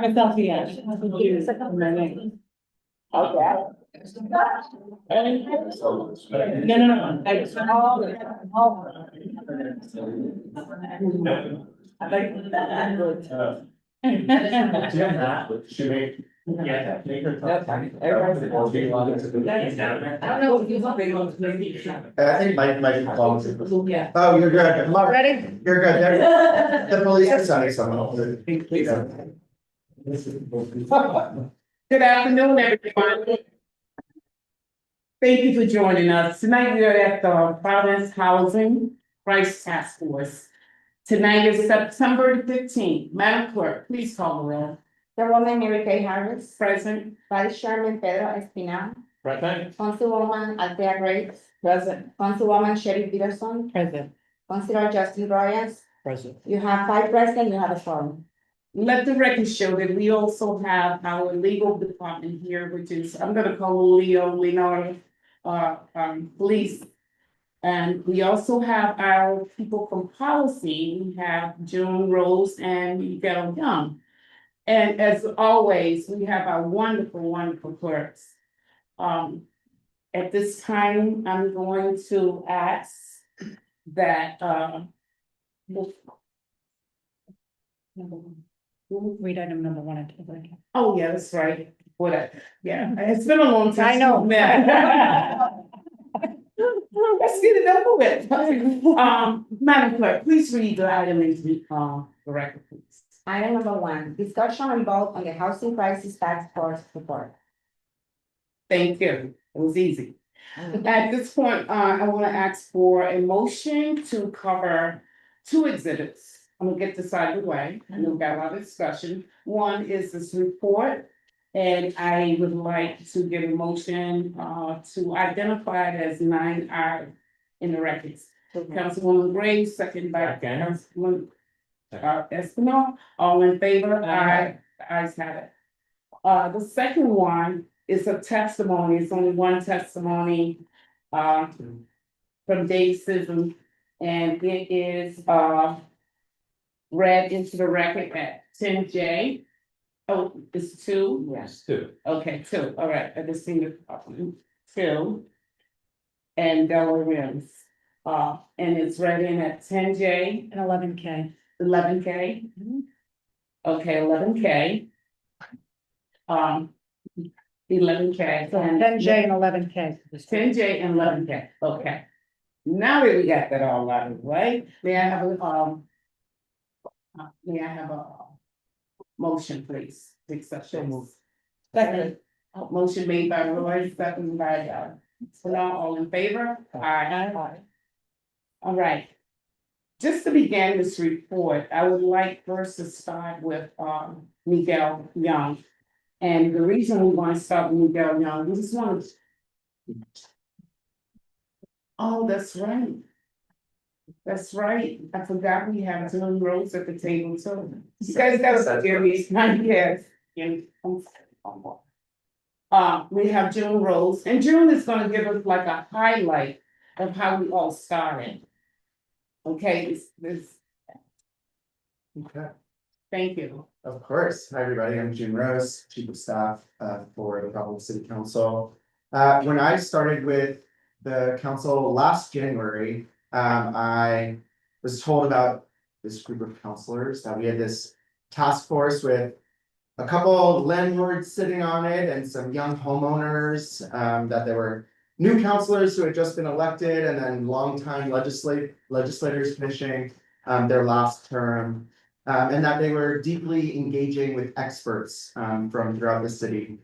Myself, yes. Okay. No. I like that. Yeah. I don't know if you want to. I think Mike calls it. Yeah. Oh, you're good. Ready? You're good. The police are sending someone. Good afternoon, everyone. Thank you for joining us. Tonight we are at the Providence Housing Crisis Task Force. Tonight is September 15th. Madam Clerk, please call the roll. Chairwoman Mary Kay Harris, Present. Vice Chairman Pedro Espinal, Present. Councilwoman Althea Graves, Present. Councilwoman Sherry Peterson, Present. Councilor Justin Reyes. Present. You have 5 present, you have a forum. Let the record show that we also have our legal department here, which is, I'm gonna call Leonardo, police. And we also have our people from policy. We have June Rose and Miguel Young. And as always, we have our wonderful clerks. At this time, I'm going to ask that, Read item number 1 and 2. oh, yeah, that's right. What, yeah, it's been a long time. I know. Man. Let's get it over with. Madam Clerk, please read the item into the record, please. Item number 1, discussion and vote on the Housing Crisis Task Force report. Thank you. It was easy. At this point, I want to ask for a motion to cover 2 exhibits. I'm gonna get this out of the way. I know we've got a lot of discussion. One is this report. And I would like to get a motion to identify it as 9I in the records. Councilwoman Graves, second by Councilwoman Espinal, all in favor? Aye. The ayes have it. The second one is a testimony. It's only one testimony from Dave Sism, and it is read into the record at 10J. Oh, it's 2? Yes, too. Okay, 2, all right, I just seen it, 2. And Delaware Rims, and it's read in at 10J, And 11K. 11K. Okay, 11K. 11K. So and 10J and 11K. 10J and 11K, okay. Now that we got that all out of the way, may I have a motion, please? Take such a move. Second. Motion made by Roy, second by, so now all in favor? Aye. All right. Just to begin this report, I would like first to start with, Miguel Young. And the reason we want to start with Miguel Young, we just want to. Oh, that's right. That's right. I forgot we have June Rose at the table too. You guys gotta forgive me, it's not yet. We have June Rose, and June is gonna give us like a highlight of how we all started. Okay, this, Okay, thank you. of course. Hi, everybody. I'm June Rose, Chief of Staff for the Providence City Council. When I started with the council last January, I was told about this group of counselors, that we had this task force with a couple landlords sitting on it and some young homeowners, that there were new counselors who had just been elected and then longtime legislators finishing their last term, and that they were deeply engaging with experts from throughout the city.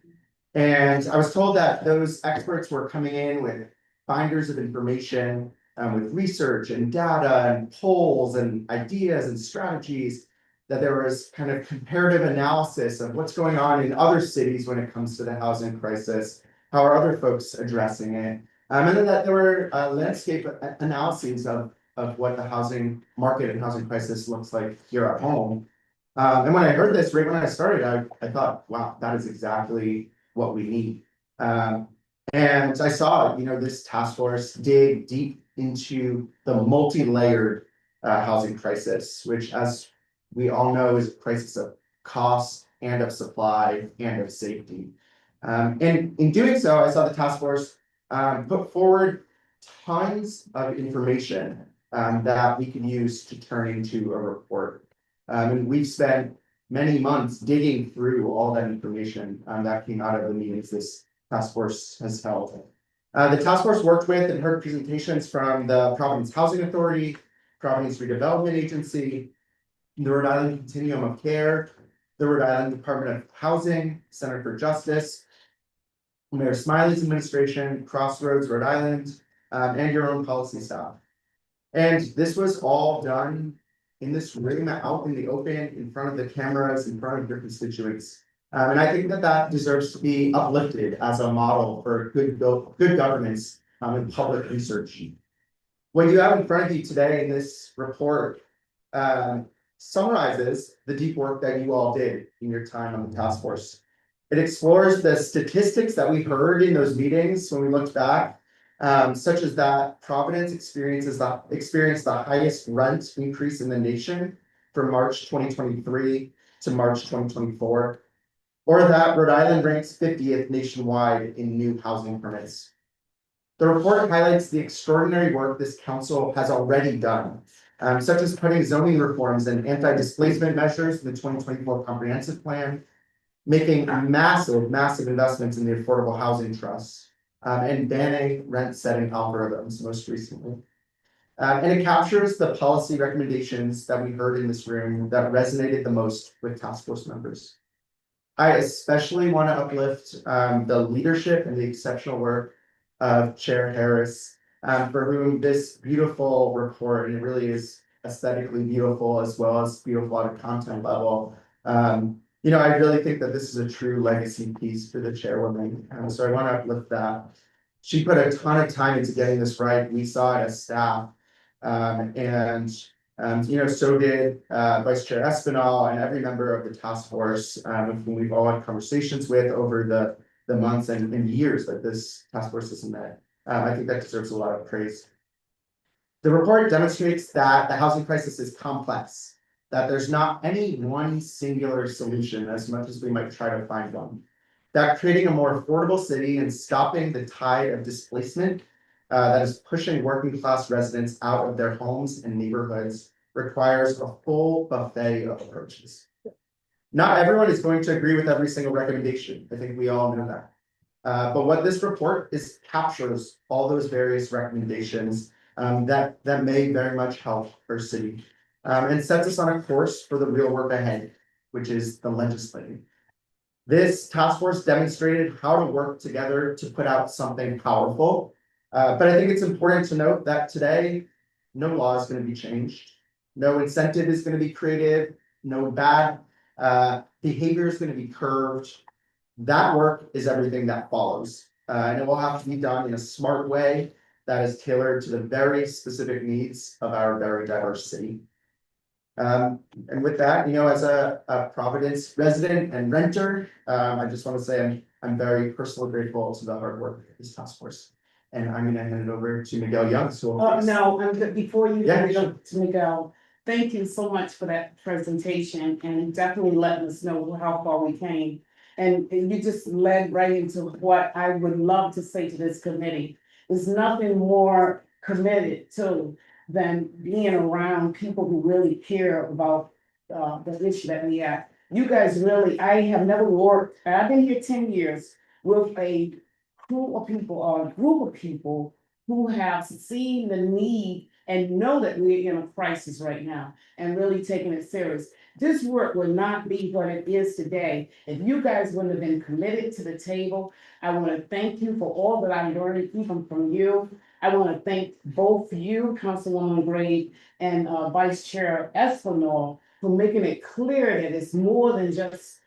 And I was told that those experts were coming in with binders of information, with research and data and polls and ideas and strategies, that there was kind of comparative analysis of what's going on in other cities when it comes to the housing crisis, how are other folks addressing it, and then that there were landscape analyses of what the housing market and housing crisis looks like here at home. And when I heard this, right when I started, I thought, wow, that is exactly what we need. And I saw, this task force dig deep into the multi-layered housing crisis, which, as we all know, is a crisis of cost and of supply and of safety. And in doing so, I saw the task force put forward tons of information that we can use to turn into a report. And we've spent many months digging through all that information that came out of the meetings this task force has held. The task force worked with and heard presentations from the Providence Housing Authority, Providence Redevelopment Agency, the Rhode Island Continuum of Care, the Rhode Island Department of Housing, Center for Justice, Mayor Smiley's administration, Crossroads Rhode Island, and your own policy staff. And this was all done in this room, out in the open, in front of the cameras, in front of your constituents. And I think that deserves to be uplifted as a model for good governance in public research. What you have in front of you today in this report summarizes the deep work that you all did in your time on the task force. It explores the statistics that we heard in those meetings when we looked back, such as that Providence experienced the highest rent increase in the nation from March 2023 to March 2024, or that Rhode Island ranks 50th nationwide in new housing permits. The report highlights the extraordinary work this council has already done, such as putting zoning reforms and anti-displacement measures in the 2024 comprehensive plan, making massive investments in the Affordable Housing Trust, and banning rent-setting algorithms most recently. And it captures the policy recommendations that we heard in this room that resonated the most with task force members. I especially want to uplift the leadership and the exceptional work of Chair Harris, for whom this beautiful report, and it really is aesthetically beautiful as well as beautiful at a content level. I really think that this is a true legacy piece for the chairwoman, so I want to uplift that. She put a ton of time into getting this right. We saw it as staff, so did Vice Chair Espinal and every member of the task force, with whom we've all had conversations with over the months and years that this task force has met. I think that deserves a lot of praise. The report demonstrates that the housing crisis is complex, that there's not any one singular solution as much as we might try to find one. That creating a more affordable city and stopping the tide of displacement that is pushing working class residents out of their homes and neighborhoods requires a full buffet of approaches. Not everyone is going to agree with every single recommendation. I think we all know that. But what this report captures all those various recommendations that may very much help our city, and sets us on a course for the real work ahead, which is the legislating. This task force demonstrated how to work together to put out something powerful. But I think it's important to note that today, no law is going to be changed. No incentive is going to be created. No bad behavior is going to be curbed. That work is everything that follows. And it will have to be done in a smart way that is tailored to the very specific needs of our very diverse city. And with that, as a Providence resident and renter, I just want to say I'm very personally grateful to the hard work of this task force. And I'm going to hand it over to Miguel Young. Before you Yeah, hand it sure. over to Miguel, thank you so much for that presentation and definitely letting us know how far we came. And you just led right into what I would love to say to this committee. There's nothing more committed to than being around people who really care about the issue that we have. You guys really, I have never worked, I've been here 10 years with a crew of people or a group of people who have seen the need and know that we're in a crisis right now and really taking it serious. This work would not be what it is today if you guys wouldn't have been committed to the table. I want to thank you for all that I learned even from you. I want to thank both you, Councilwoman Gray, and Vice Chair Espinal, for making it clear that it's more than just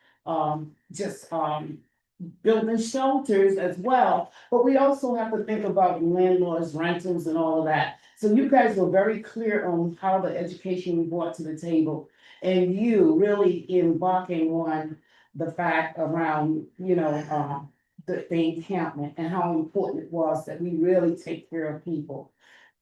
building shelters as well, but we also have to think about landlords, rentals, and all of that. So you guys were very clear on how the education you brought to the table, and you really embarking on the fact around, the encampment and how important it was that we really take care of people.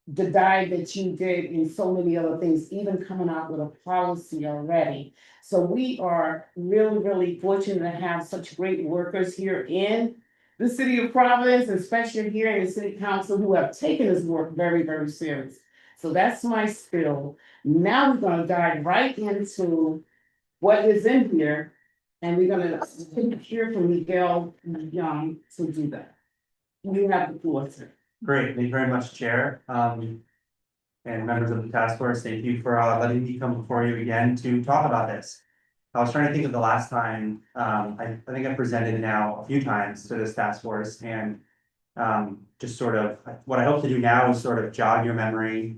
The dive that you did and so many other things, even coming out with a policy already. So we are really, really fortunate to have such great workers here in the city of Providence, especially here in the city council, who have taken this work very, very serious. So that's my spill. Now we're gonna dive right into what is in here. And we're gonna hear from Miguel Young to do that. You have the floor, sir. Great, thank you very much, Chair. And members of the task force, thank you for letting me come before you again to talk about this. I was trying to think of the last time, I think I presented now a few times to this task force and just sort of, what I hope to do now is sort of jog your memory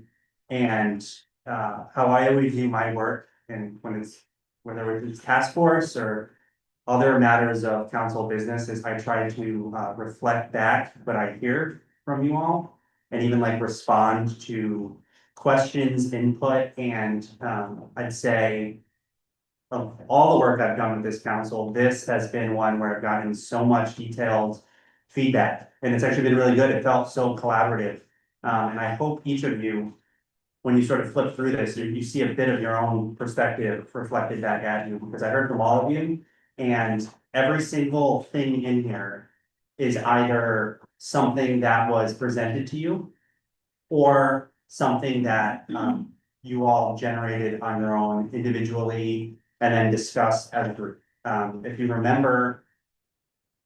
and how I always do my work and whether it's task force or other matters of council business is I try to reflect back what I hear from you all and even like respond to questions, input, and I'd say of all the work I've done with this council, this has been one where I've gotten so much detailed feedback, and it's actually been really good. It felt so collaborative. And I hope each of you, when you sort of flip through this, you see a bit of your own perspective reflected back at you, because I heard from all of you, and every single thing in here is either something that was presented to you or something that you all generated on your own individually and then discussed as a group. If you remember,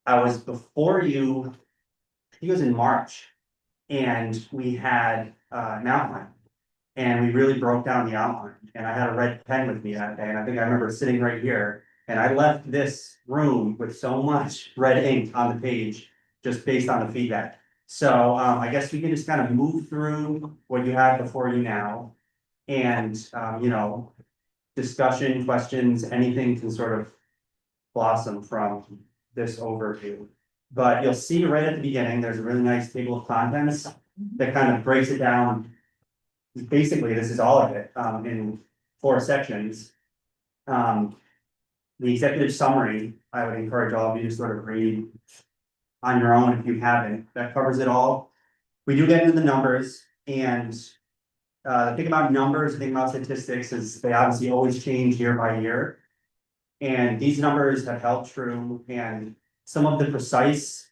I was before you, I think it was in March, and we had an outline. And we really broke down the outline, and I had a red pen with me that day, and I think I remember sitting right here. And I left this room with so much red ink on the page, just based on the feedback. So I guess we can just kind of move through what you have before you now. And you know, discussion, questions, anything can sort of blossom from this overview. But you'll see right at the beginning, there's a really nice table of contents that kind of breaks it down. Basically, this is all of it in 4 sections. The executive summary, I would encourage all of you to sort of read on your own if you haven't. That covers it all. We do get into the numbers, and the thing about numbers, the thing about statistics is they obviously always change year by year. And these numbers have held true, and some of the precise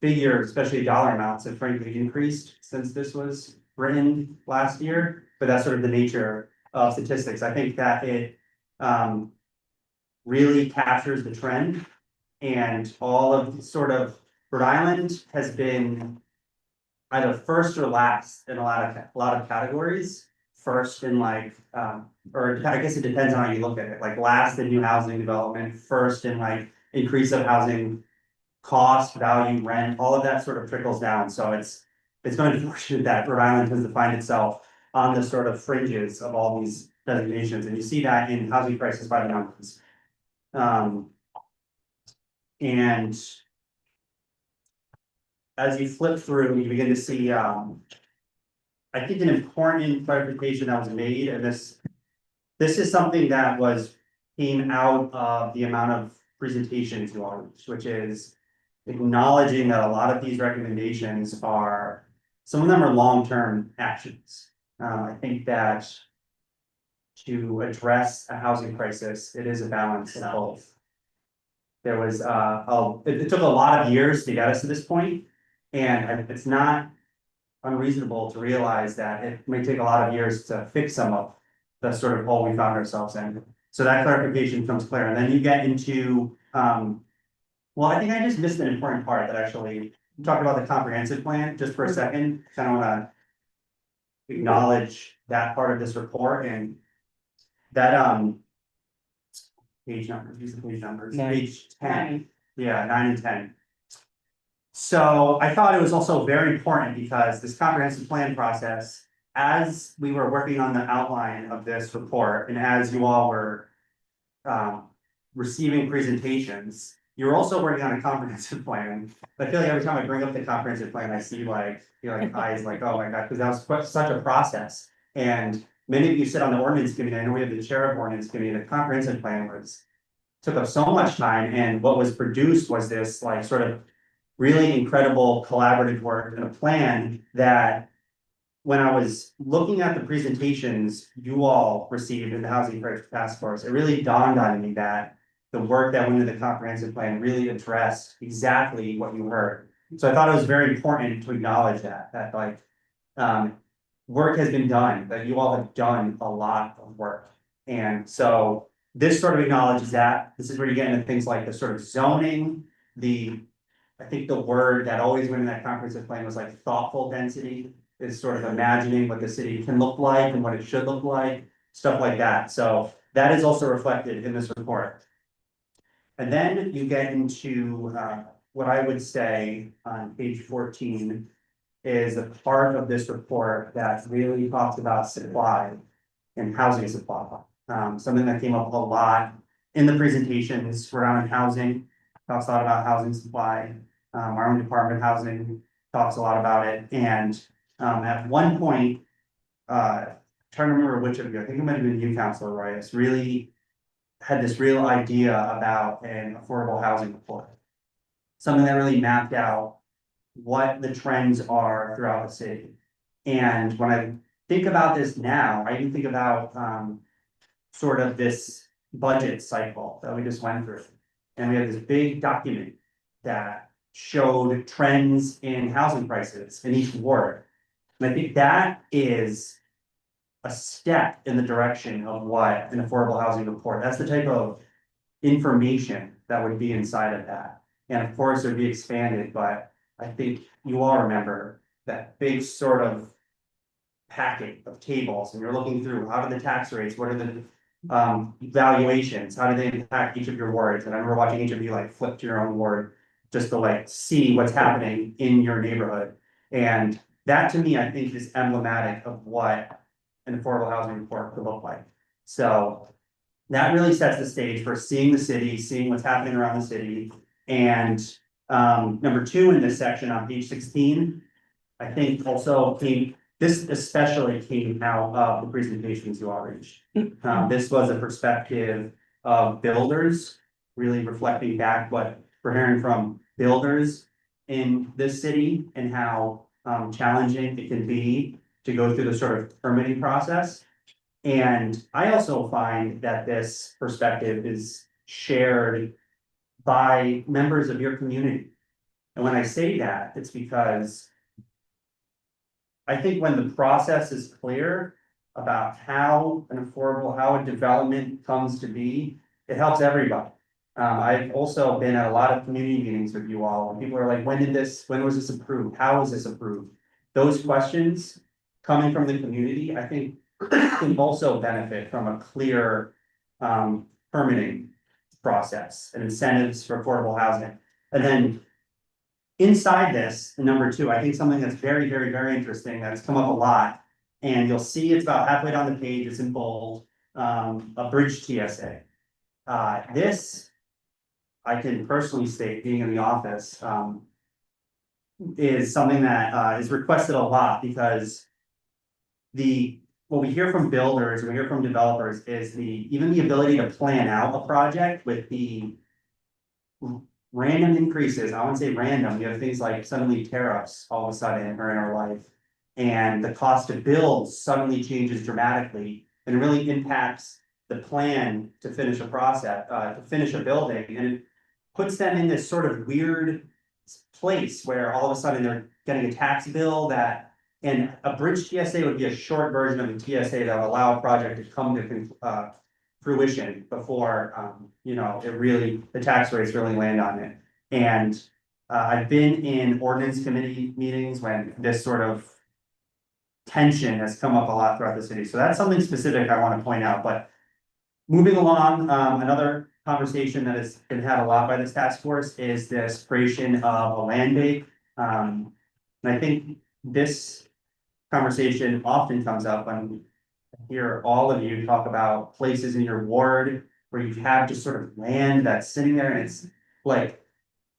figures, especially dollar amounts, have frankly increased since this was written last year. But that's sort of the nature of statistics. I think that it really captures the trend, and all of sort of Rhode Island has been either first or last in a lot of categories. First in like, or I guess it depends on how you look at it, like last in new housing development, first in like increase of housing cost, value, rent, all of that sort of trickles down. So it's been unfortunate that Rhode Island has defined itself on the sort of fringes of all these designations, and you see that in housing prices by the numbers. And as you flip through, you begin to see, I think an important clarification that was made, and this is something that came out of the amount of presentations you all reached, which is acknowledging that a lot of these recommendations are, some of them are long-term actions. I think that to address a housing crisis, it is a balance of both. There was, it took a lot of years to get us to this point, and it's not unreasonable to realize that it may take a lot of years to fix some of the sort of hole we found ourselves in. So that clarification becomes clear, and then you get into, well, I think I just missed an important part that actually talked about the comprehensive plan just for a second. Kind of want to acknowledge that part of this report, and that page numbers, use the page numbers, page 10. Yeah, 9 and 10. So I thought it was also very important because this comprehensive plan process, as we were working on the outline of this report, and as you all were receiving presentations, you're also working on a comprehensive plan. I feel like every time I bring up the comprehensive plan, I see like, you know, like eyes like, oh my God, because that was such a process. And many of you sit on the ordinance committee. I know we have the chair of ordinance committee. The comprehensive plan was took up so much time, and what was produced was this like sort of really incredible collaborative work and a plan that when I was looking at the presentations you all received in the Housing Crisis Task Force, it really dawned on me that the work that went into the comprehensive plan really addressed exactly what you heard. So I thought it was very important to acknowledge that like, work has been done, that you all have done a lot of work. And so this sort of acknowledges that. This is where you get into things like the sort of zoning, I think the word that always went in that comprehensive plan was like thoughtful density, is sort of imagining what the city can look like and what it should look like, stuff like that. So that is also reflected in this report. And then you get into what I would say on page 14 is a part of this report that really talks about supply and housing supply. Something that came up a lot in the presentations around housing, talks a lot about housing supply. Our own department of housing talks a lot about it. And at one point, trying to remember which of you, I think it might have been you, Councilor Royce, really had this real idea about an affordable housing report. Something that really mapped out what the trends are throughout the city. And when I think about this now, I even think about sort of this budget cycle that we just went through. And we have this big document that showed trends in housing prices in each ward. And I think that is a step in the direction of what an affordable housing report, that's the type of information that would be inside of that. And of course, it would be expanded, but I think you all remember that big sort of packet of tables, and you're looking through, how do the tax rates, what are the valuations, how do they impact each of your wards? And I remember watching each of you like flip to your own ward just to like see what's happening in your neighborhood. And that to me, I think is emblematic of what an affordable housing report could look like. So that really sets the stage for seeing the city, seeing what's happening around the city. And number 2 in this section on page 16, I think also this especially came out of the presentations you all reached. This was a perspective of builders, really reflecting back what we're hearing from builders in this city and how challenging it can be to go through the sort of permitting process. And I also find that this perspective is shared by members of your community. And when I say that, it's because I think when the process is clear about how a development comes to be, it helps everybody. I've also been at a lot of community meetings with you all, and people are like, when was this approved? How was this approved? Those questions coming from the community, I think can also benefit from a clear permitting process and incentives for affordable housing. And then inside this, number 2, I think something that's very, very, very interesting that's come up a lot, and you'll see it's about halfway down the page, it's in bold, a bridge TSA. This, I can personally state, being in the office, is something that is requested a lot because what we hear from builders, we hear from developers is even the ability to plan out a project with the random increases. I wouldn't say random, you have things like suddenly tariffs all of a sudden are in our life. And the cost to build suddenly changes dramatically and really impacts the plan to finish a process, to finish a building. And it puts them in this sort of weird place where all of a sudden they're getting a tax bill and a bridge TSA would be a short version of a TSA that would allow a project to come to fruition before, the tax rates really land on it. And I've been in ordinance committee meetings when this sort of tension has come up a lot throughout the city. So that's something specific I want to point out. But moving along, another conversation that has been had a lot by this task force is this creation of a land bank. And I think this conversation often comes up when I hear all of you talk about places in your ward where you have just sort of land that's sitting there, and it's like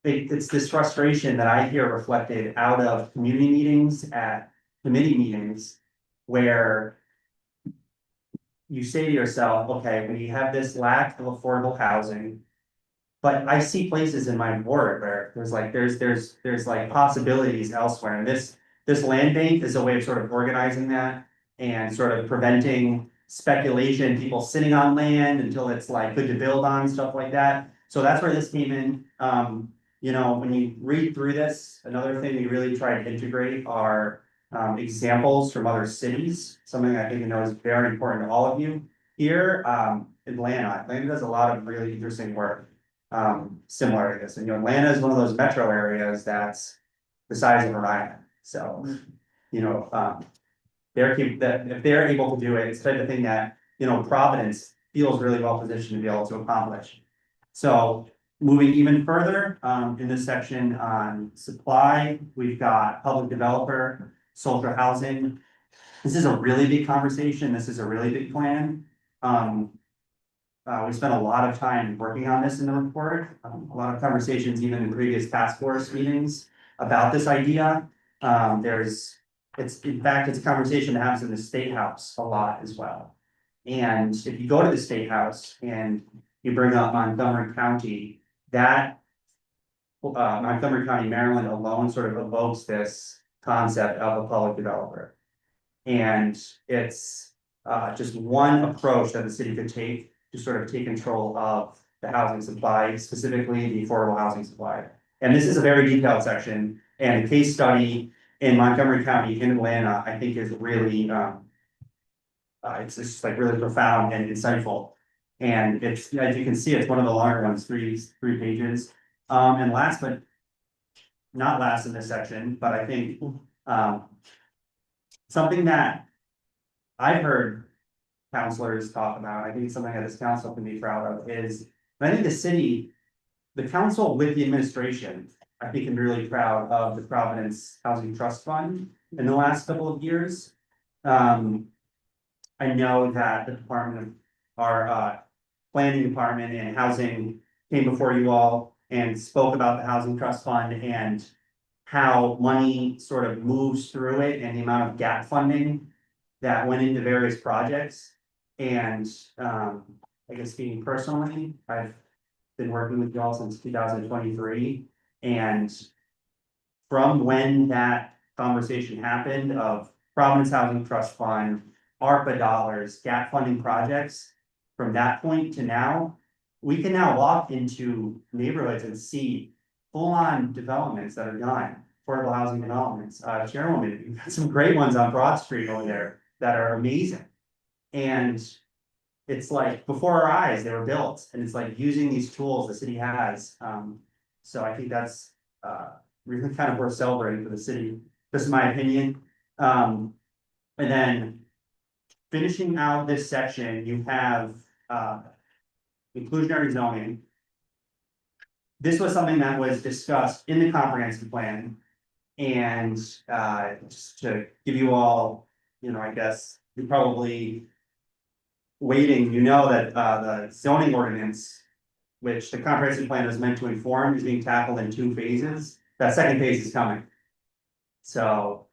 it's this frustration that I hear reflected out of community meetings, at committee meetings, where you say to yourself, okay, when you have this lack of affordable housing, But I see places in my ward where there's like, there's like possibilities elsewhere, and this land bank is a way of sort of organizing that. And sort of preventing speculation, people sitting on land until it's like good to build on, stuff like that. So that's where this came in. You know, when you read through this, another thing we really try to integrate are examples from other cities, something I think you know is very important to all of you. Here, Atlanta does a lot of really interesting work, similar to this. And you know, Atlanta is one of those metro areas that's the size of Orion. So, you know, if they're able to do it, it's the type of thing that, you know, Providence feels really well positioned to be able to accomplish. So moving even further, in this section on supply, we've got public developer, social housing. This is a really big conversation. This is a really big plan. We spent a lot of time working on this in the report, a lot of conversations even in previous task force meetings about this idea. In fact, it's a conversation that happens in the State House a lot as well. And if you go to the State House and you bring up Montgomery County, that Montgomery County, Maryland alone sort of evokes this concept of a public developer. And it's just one approach that the city could take to sort of take control of the housing supply, specifically the affordable housing supply. And this is a very detailed section, and a case study in Montgomery County in Atlanta, I think is really, it's just like really profound and insightful. And it's, as you can see, it's one of the longer ones, three pages. And last, but not last in this section, but I think, something that I've heard counselors talk about, I think something that this council can be proud of is, I think the council with the administration, I think can be really proud of the Providence Housing Trust Fund in the last couple of years. I know that the department, our planning department and housing came before you all and spoke about the Housing Trust Fund and how money sort of moves through it and the amount of gap funding that went into various projects. And I guess speaking personally, I've been working with y'all since 2023. And from when that conversation happened of Providence Housing Trust Fund, ARPA dollars, gap funding projects, from that point to now, we can now walk into neighborhoods and see full-on developments that are done, affordable housing developments. Chairwoman, you've got some great ones on Broad Street over there that are amazing. And it's like before our eyes, they were built, and it's like using these tools the city has. So I think that's really kind of worth celebrating for the city. This is my opinion. And then finishing out this section, you have inclusionary zoning. This was something that was discussed in the comprehensive plan. And just to give you all, you know, I guess you're probably waiting, you know that the zoning ordinance, which the comprehensive plan is meant to inform, is being tackled in 2 phases. That second phase is coming. So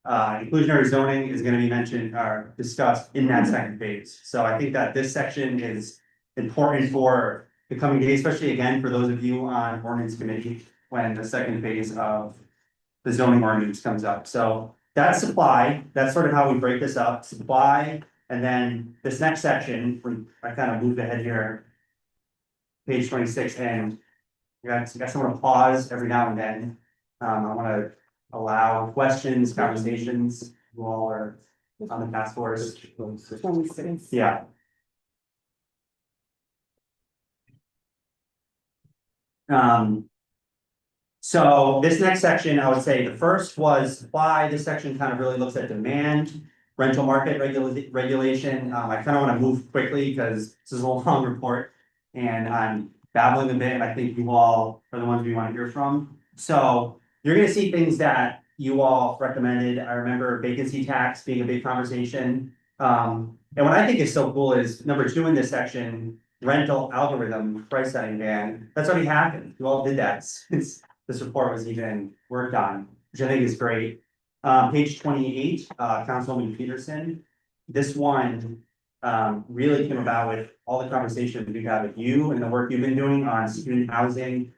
inclusionary zoning is going to be mentioned or discussed in that second phase. So I think that this section is important for the coming days, especially again for those of you on ordinance committee when the second phase of the zoning ordinance comes up. So that's supply. That's sort of how we break this up. Supply, and then this next section, I kind of moved ahead here. Page 26, and I guess I'm gonna pause every now and then. I wanna allow questions, conversations, you all are on the task force. 26. Yeah. So this next section, I would say the first was supply. This section kind of really looks at demand, rental market regulation. I kind of want to move quickly because this is a long report and I'm babbling a bit, and I think you all are the ones we want to hear from. So you're going to see things that you all recommended. I remember vacancy tax being a big conversation. And what I think is so cool is number 2 in this section, rental algorithm price setting ban. That's already happened. You all did that since this report was even worked on, which I think is great. Page 28, Councilwoman Peterson. This one really came about with all the conversations we've had with you and the work you've been doing on student housing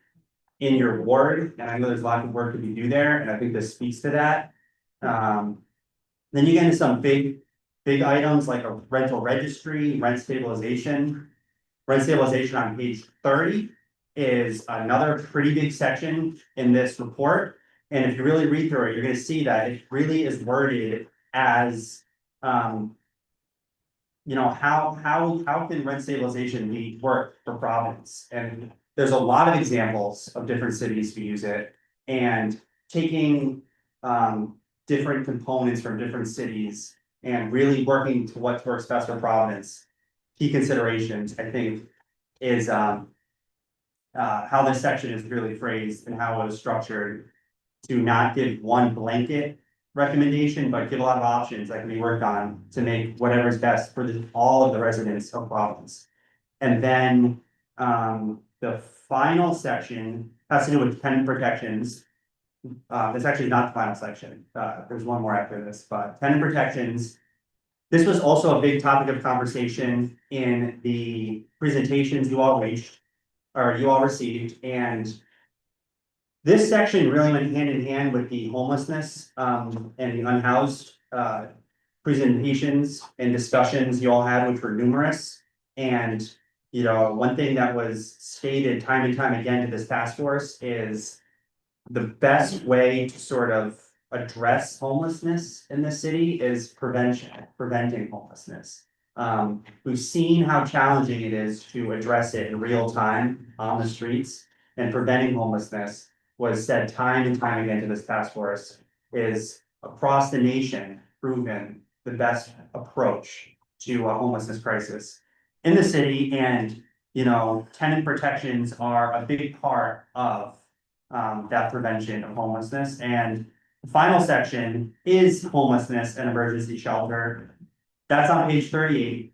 in your ward, and I know there's a lot of work to be do there, and I think this speaks to that. Then you get into some big items like a rental registry, rent stabilization. Rent stabilization on page 30 is another pretty big section in this report. And if you really read through it, you're gonna see that it really is worded as, you know, how can rent stabilization work for Providence? And there's a lot of examples of different cities who use it, and taking, different components from different cities and really working to what works best for Providence. Key considerations, I think, is, how this section is really phrased and how it was structured. To not give one blanket recommendation, but give a lot of options that can be worked on to make whatever's best for all of the residents of Providence. And then, the final section has to do with tenant protections. This actually is not the final section, there's one more after this, but tenant protections. This was also a big topic of conversation in the presentations you all reached, or you all received, and this section really went hand in hand with the homelessness, and the unhoused, presentations and discussions you all had, which were numerous. And, you know, one thing that was stated time and time again to this task force is the best way to sort of address homelessness in the city is preventing homelessness. We've seen how challenging it is to address it in real time on the streets, and preventing homelessness was said time and time again to this task force is across the nation proven the best approach to a homelessness crisis in the city. And, you know, tenant protections are a big part of that prevention of homelessness. And the final section is homelessness and emergency shelter. That's on page 38.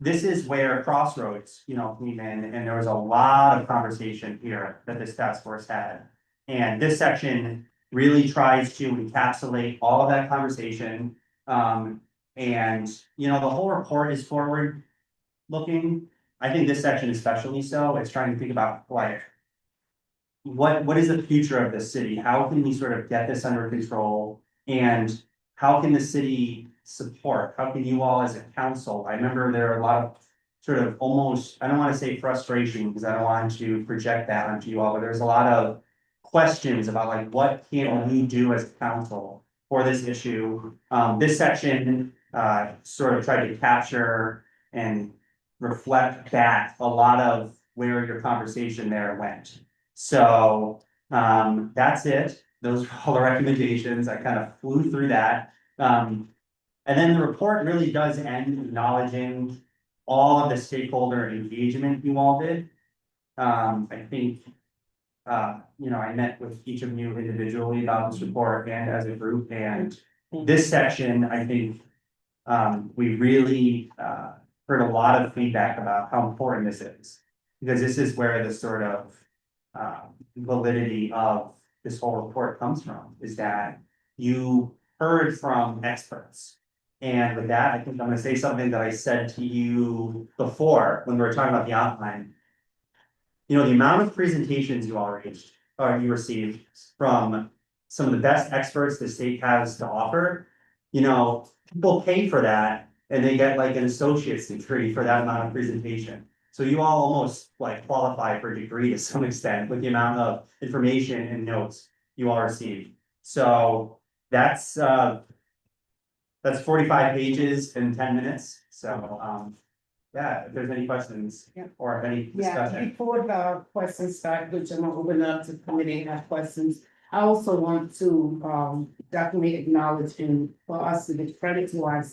This is where Crossroads, you know, came in, and there was a lot of conversation here that this task force had. And this section really tries to encapsulate all of that conversation. And, you know, the whole report is forward looking. I think this section especially so. It's trying to think about like, what is the future of this city? How can we sort of get this under control? And how can the city support? How can you all as a council? I remember there are a lot of sort of almost, I don't want to say frustration, because I don't want to project that onto you all, but there's a lot of questions about like, what can we do as a council for this issue? This section sort of tried to capture and reflect back a lot of where your conversation there went. So that's it. Those are all the recommendations. I kind of flew through that. And then the report really does end acknowledging all of the stakeholder engagement you all did. I think, you know, I met with each of you individually about this report and as a group, and this section, I think, we really heard a lot of feedback about how important this is. Because this is where the sort of validity of this whole report comes from, is that you heard from experts. And with that, I think I'm gonna say something that I said to you before when we were talking about the outline. You know, the amount of presentations you all reached, or you received from some of the best experts the state has to offer. You know, people pay for that and they get like an associate's degree for that amount of presentation. So you all almost like qualify for a degree to some extent with the amount of information and notes you all received. So that's 45 pages in 10 minutes. So, yeah, if there's any questions or any Yeah, discussion. before the questions start, which I'm gonna open up to committee and have questions. I also want to definitely acknowledge and for us to give credit to our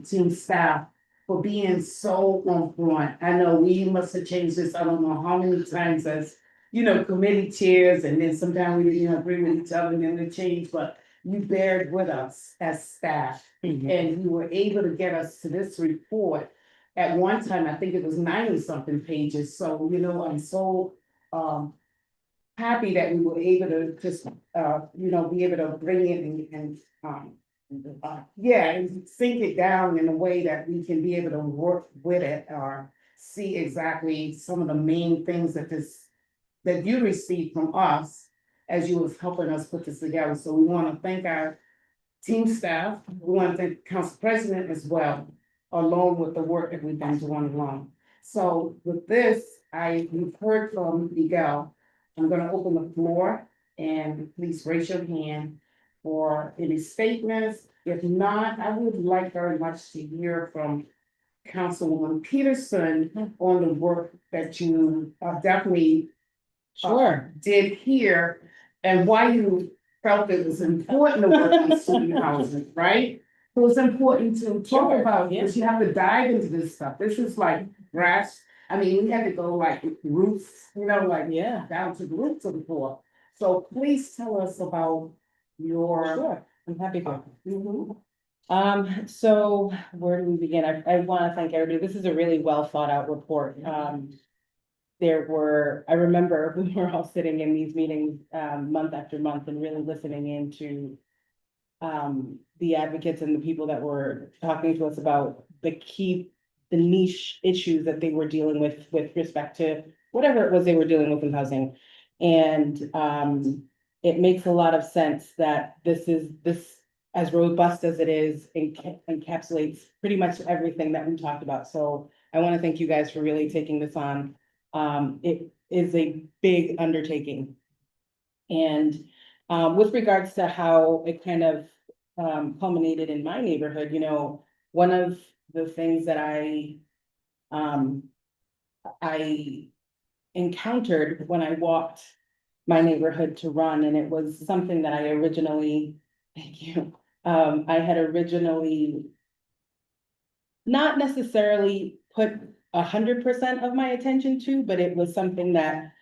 team staff for being so on point. I know we must have changed this, I don't know how many times as, you know, committee chairs, and then sometimes we didn't agree with each other and then they changed, but you bared with us as staff. And you were able to get us to this report. At one time, I think it was 90 something pages, so, you know, I'm so happy that we were able to just, you know, be able to bring it and yeah, and sink it down in a way that we can be able to work with it or see exactly some of the main things that you received from us as you was helping us put this together. So we want to thank our team staff. We want to thank the council president as well, along with the work that we've been doing along. So with this, we've heard from Miguel. I'm gonna open the floor and please raise your hand for any statements. If not, I would like very much to hear from Councilwoman Peterson on the work that you definitely Sure. did here and why you felt it was important to work on student housing, right? It was important to talk Sure, about, yeah. because you have to dive into this stuff. This is like grass. I mean, we had to go like roots, like Yeah, down to the roots of the floor. So please tell us about your. sure. I'm happy to. Mhm. So where do we begin? I want to thank everybody. This is a really well thought out report. I remember we were all sitting in these meetings, month after month and really listening into the advocates and the people that were talking to us about the niche issues that they were dealing with respect to whatever it was they were dealing with in housing. And it makes a lot of sense that this, as robust as it is, encapsulates pretty much everything that we talked about. So I want to thank you guys for really taking this on. It is a big undertaking. And with regards to how it kind of culminated in my neighborhood, one of the things that I encountered when I walked my neighborhood to run, and it was something that I originally, thank you, I had originally not necessarily put 100% of my attention to, but it was something that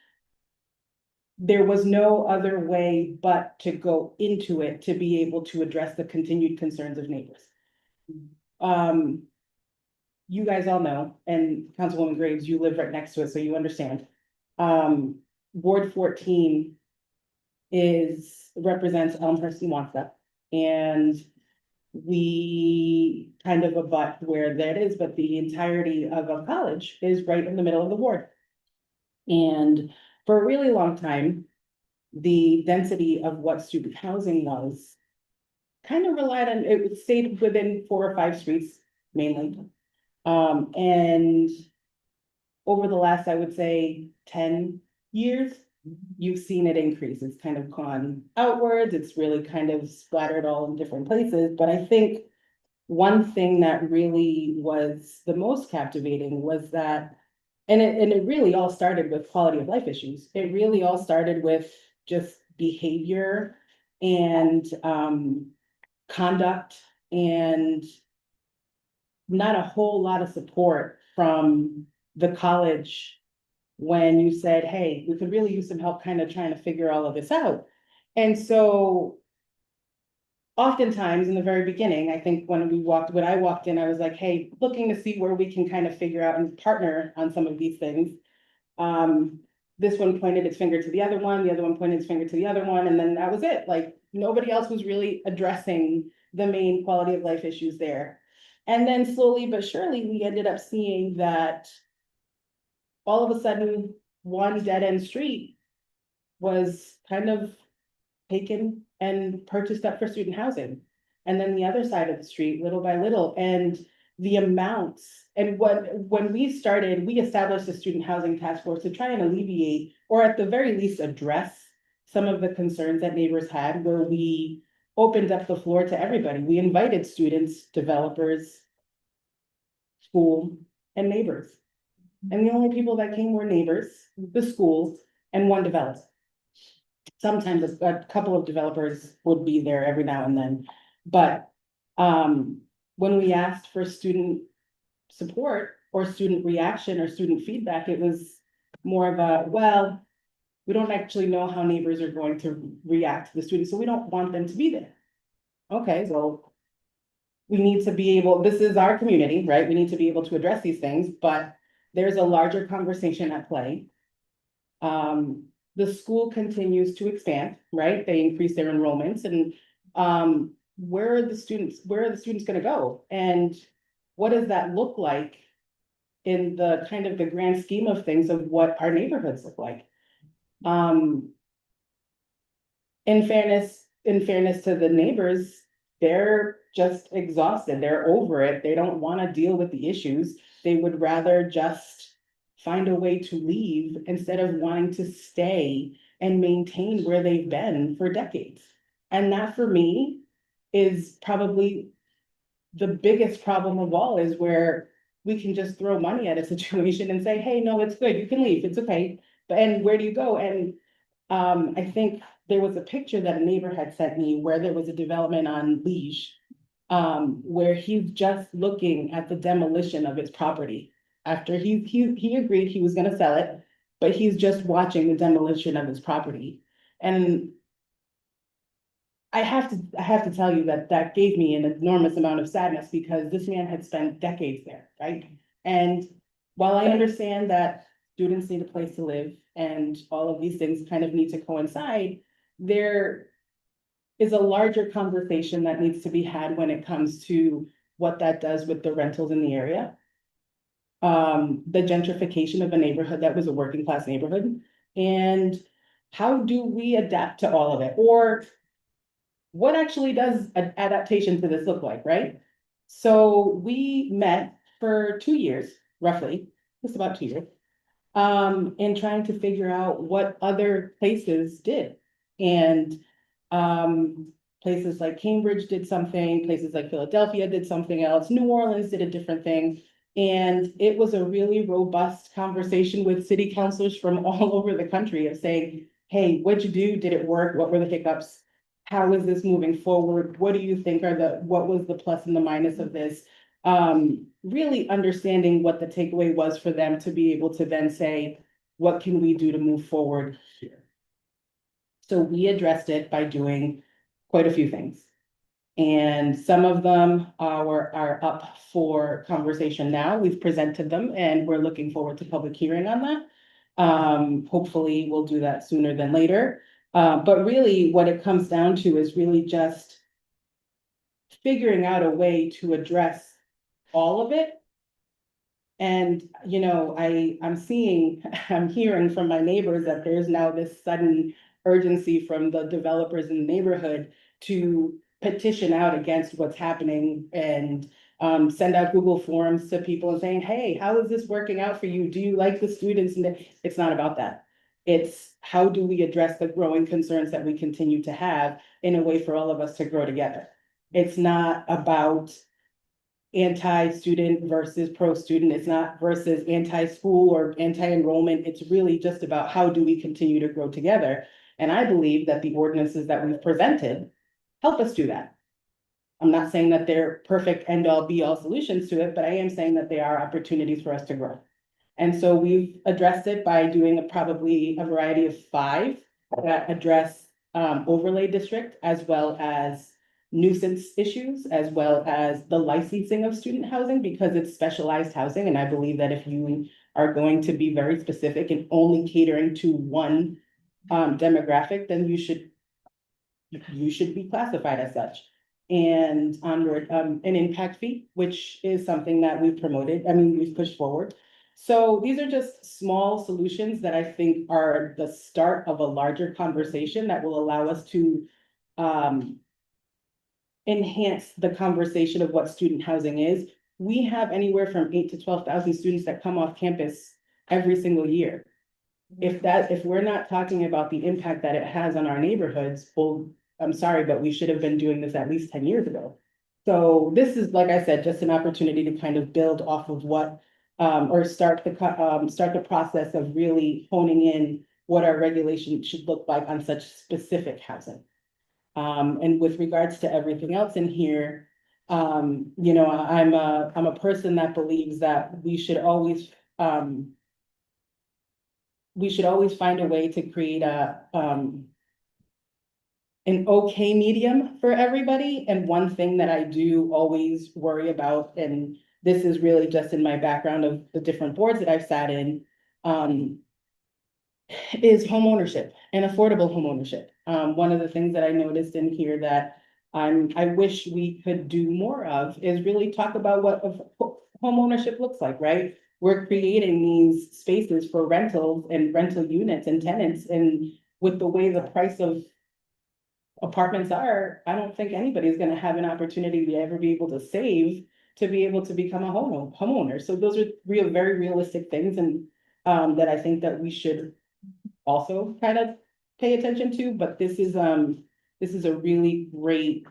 there was no other way but to go into it to be able to address the continued concerns of neighbors. You guys all know, and Councilwoman Graves, you live right next to it, so you understand. Ward 14 represents Elmhurst and Wausau, and we kind of abut where that is, but the entirety of a college is right in the middle of the ward. And for a really long time, the density of what student housing was kind of relied on, it stayed within 4 or 5 streets mainly. And over the last, I would say, 10 years, you've seen it increase. It's kind of gone outwards. It's really kind of splattered all in different places. But I think one thing that really was the most captivating was that, and it really all started with quality of life issues. It really all started with just behavior and conduct, and not a whole lot of support from the college when you said, hey, we could really use some help kind of trying to figure all of this out. And so oftentimes in the very beginning, I think when I walked in, I was like, hey, looking to see where we can kind of figure out and partner on some of these things. This one pointed its finger to the other one pointed its finger to the other one, and then that was it. Like, nobody else was really addressing the main quality of life issues there. And then slowly but surely, we ended up seeing that all of a sudden, one dead end street was kind of taken and purchased up for student housing. And then the other side of the street, little by little, and the amounts, and when we started, we established a student housing task force to try and alleviate, or at the very least address, some of the concerns that neighbors had, where we opened up the floor to everybody. We invited students, developers, school, and neighbors. And the only people that came were neighbors, the schools, and one developer. Sometimes a couple of developers would be there every now and then, but when we asked for student support or student reaction or student feedback, it was more of a, well, we don't actually know how neighbors are going to react to the students, so we don't want them to be there. Okay, so we need to be able, this is our community, right? We need to be able to address these things, but there's a larger conversation at play. The school continues to expand, right? They increase their enrollments, and where are the students gonna go? And what does that look like in the kind of the grand scheme of things of what our neighborhoods look like? Um, in fairness to the neighbors, they're just exhausted. They're over it. They don't want to deal with the issues. They would rather just find a way to leave instead of wanting to stay and maintain where they've been for decades. And that for me is probably the biggest problem of all, is where we can just throw money at a situation and say, hey, no, it's good, you can leave, it's okay. But and where do you go? And I think there was a picture that a neighbor had sent me where there was a development on Liege. Where he's just looking at the demolition of his property. After he agreed he was gonna sell it, but he's just watching the demolition of his property. And I have to tell you that that gave me an enormous amount of sadness, because this man had spent decades there, right? And while I understand that students need a place to live and all of these things kind of need to coincide, there is a larger conversation that needs to be had when it comes to what that does with the rentals in the area. The gentrification of a neighborhood that was a working class neighborhood, and how do we adapt to all of it? Or what actually does an adaptation to this look like, right? So we met for 2 years, roughly, just about 2 years, in trying to figure out what other places did. And places like Cambridge did something, places like Philadelphia did something else, New Orleans did a different thing. And it was a really robust conversation with city councilors from all over the country of saying, hey, what'd you do? Did it work? What were the hiccups? How is this moving forward? What do you think are what was the plus and the minus of this? Really understanding what the takeaway was for them to be able to then say, what can we do to move forward here? So we addressed it by doing quite a few things. And some of them are up for conversation now. We've presented them and we're looking forward to public hearing on that. Hopefully we'll do that sooner than later. But really what it comes down to is really just figuring out a way to address all of it. And, you know, I'm hearing from my neighbors that there's now this sudden urgency from the developers in the neighborhood to petition out against what's happening and send out Google Forms to people and saying, hey, how is this working out for you? Do you like the students? And it's not about that. It's how do we address the growing concerns that we continue to have in a way for all of us to grow together. It's not about anti-student versus pro-student. It's not versus anti-school or anti-enrollment. It's really just about how do we continue to grow together. And I believe that the ordinances that we've presented help us do that. I'm not saying that they're perfect end-all be-all solutions to it, but I am saying that they are opportunities for us to grow. And so we've addressed it by doing probably a variety of 5 that address overlay district, as well as nuisance issues, as well as the licensing of student housing, because it's specialized housing. And I believe that if you are going to be very specific and only catering to one demographic, then you should be classified as such. And onward, an impact fee, which is something that we've promoted, we've pushed forward. So these are just small solutions that I think are the start of a larger conversation that will allow us to enhance the conversation of what student housing is. We have anywhere from 8,000 to 12,000 students that come off campus every single year. If we're not talking about the impact that it has on our neighborhoods, well, I'm sorry, but we should have been doing this at least 10 years ago. So this is, like I said, just an opportunity to kind of build off of what, or start the process of really honing in what our regulation should look like on such specific housing. And with regards to everything else in here, you know, I'm a person that believes that we should always find a way to create an okay medium for everybody. And one thing that I do always worry about, and this is really just in my background of the different boards that I've sat in, is homeownership and affordable homeownership. One of the things that I noticed in here that I wish we could do more of is really talk about what home ownership looks like, right? We're creating these spaces for rentals and rental units and tenants, and with the way the price of apartments are, I don't think anybody's gonna have an opportunity to ever be able to save to be able to become a homeowner. So those are very realistic things, and that I think that we should also kind of pay attention to, but this is a really great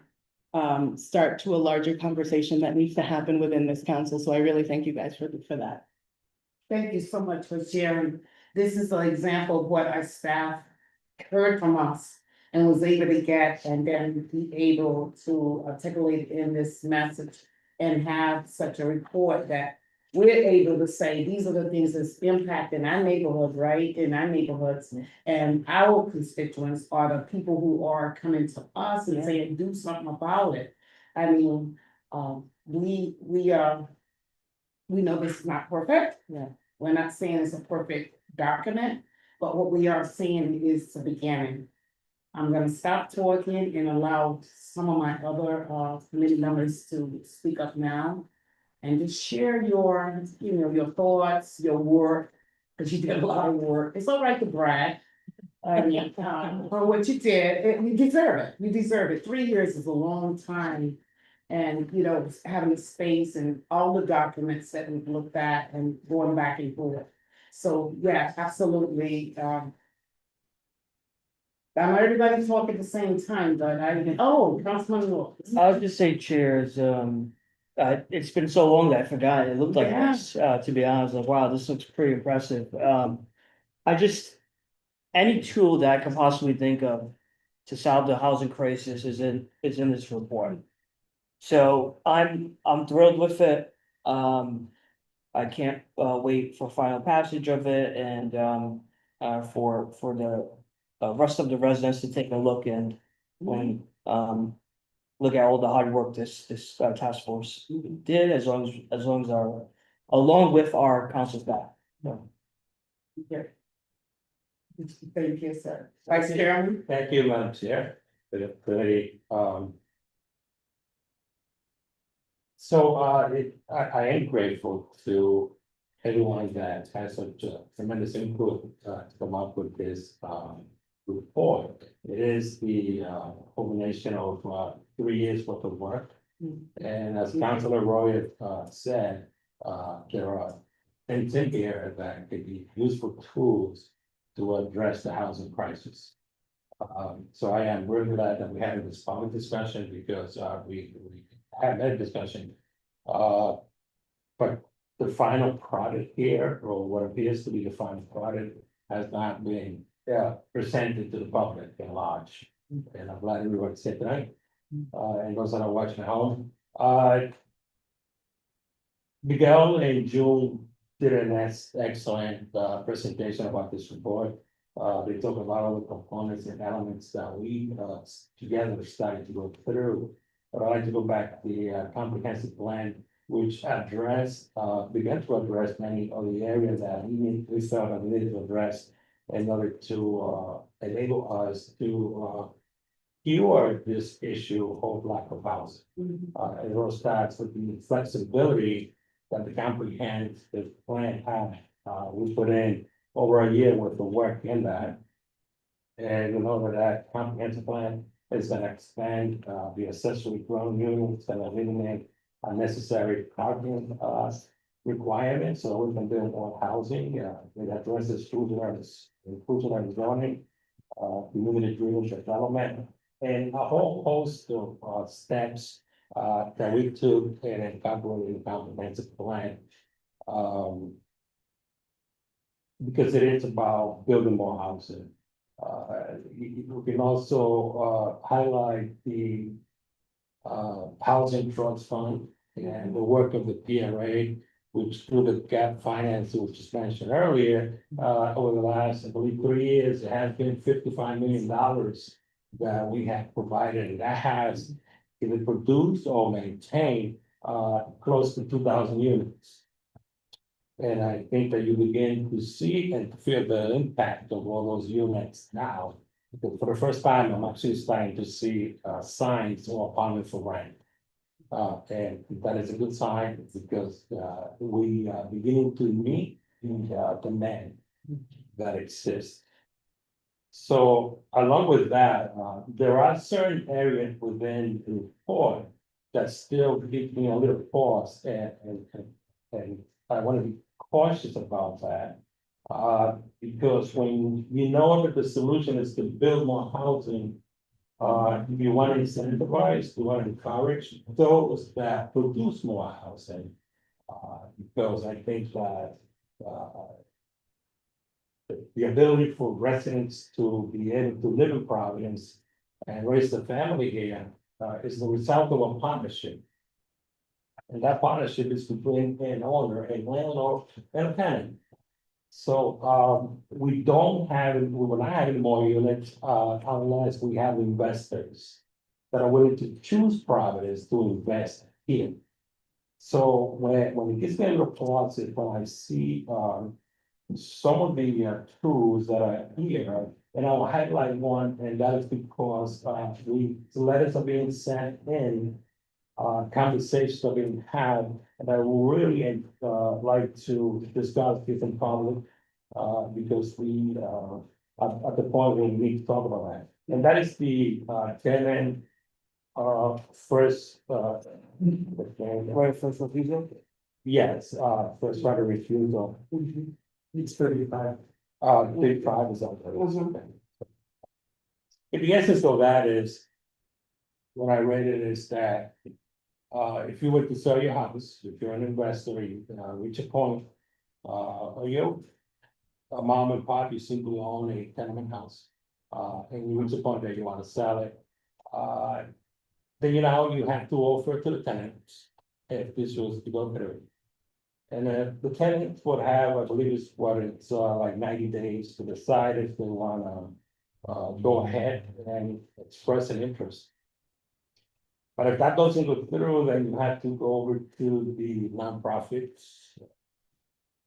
start to a larger conversation that needs to happen within this council. So I really thank you guys for that. Thank you so much for sharing. This is an example of what our staff heard from us and was able to get and then be able to articulate in this message and have such a report that we're able to say, these are the things that's impacting our neighborhood, right, in our neighborhoods. And our constituents are the people who are coming to us and saying, do something about it. I mean, we know this is not perfect. Yeah. We're not saying it's a perfect document, but what we are saying is the beginning. I'm gonna stop talking and allow some of my other committee members to speak up now. And just share your, your thoughts, your work, because you did a lot of work. It's all right to brag. I mean, for what you did, you deserve it. You deserve it. 3 years is a long time. And, having the space and all the documents that we've looked at and going back and forth. So, yeah, absolutely. I want everybody to talk at the same time, but Councilman Wolf. I'll just say chairs, it's been so long that I forgot, it looked like Yeah. this, to be honest, like, wow, this looks pretty impressive, I just. Any tool that I can possibly think of to solve the housing crisis is in this report. So I'm thrilled with it, I can't, wait for final passage of it and, for the. Rest of the residents to take a look and, look at all the hard work this task force did, as long as along with our council staff. Thank you, sir. Vice Chairman? Thank you, Madam Chair, for the committee, So, I am grateful to everyone that has such a tremendous input, to come up with this, report. It is the, culmination of, 3 years worth of work. And as Councilor Roy, said, there are things in here that could be useful tools to address the housing crisis. So I am really glad that we had this public discussion because, we had that discussion. But the final product here, or what appears to be the final product, has not been presented to the public at large. And I'm glad everyone said tonight, and those that are watching at home. Miguel and June did an excellent presentation about this report. They talk about all the components and elements that we together started to go through. But I'd like to go back to the comprehensive plan, which began to address many of the areas that we felt that we needed to address in order to enable us to cure this issue of lack of housing. It all starts with the flexibility that the comprehensive plan had. We put in over a year worth of work in that. And in order that comprehensive plan is gonna expand the accessory dwelling units, gonna eliminate unnecessary parking requirements, so we can build more housing. It addresses inclusionary zoning, community driven development, and a whole host of steps that we took and incorporated in the comprehensive plan. Because it is about building more housing. We can also highlight the Housing Trust Fund and the work of the PRA, which through the gap financing, which was mentioned earlier, over the last, I believe, 3 years, it has been $55 million that we have provided, and that has either produced or maintained close to 2,000 units. And I think that you begin to see and feel the impact of all those units now. Because for the first time, I'm actually starting to see signs of apartment for rent. And that is a good sign because we are beginning to meet the demand that exists. So along with that, there are certain areas within the report that still give me a little pause and I want to be cautious about that. Because when you know that the solution is to build more housing, you want to incentivize, you want to encourage those that produce more housing. Because I think that, the ability for residents to be able to live in Providence and raise the family here, is the result of a partnership. And that partnership is between an owner, a landlord, and a tenant. So, we don't have, we will not have any more units, unless we have investors that are willing to choose Providence to invest in. So when it gets me a little pause, when I see, some of the tools that are here, and I'll highlight one, and that is because the letters are being sent in. Conversations are being had, and I would really like to discuss this in public. Because we at the point where we need to talk about that, and that is the tenant first Right, first refusal? yes, first right of refusal. It's 35. 35 is up there. The essence of that is, when I read it is that, if you were to sell your house, if you're an investor, you reach a point, you a mom and pop, you simply own a tenement house, and you reach a point that you want to sell it. Then you have to offer to the tenants if this was to go through. And the tenants would have, I believe it's what it's like 90 days to decide if they wanna go ahead and express an interest. But if that doesn't go through, then you have to go over to the nonprofits.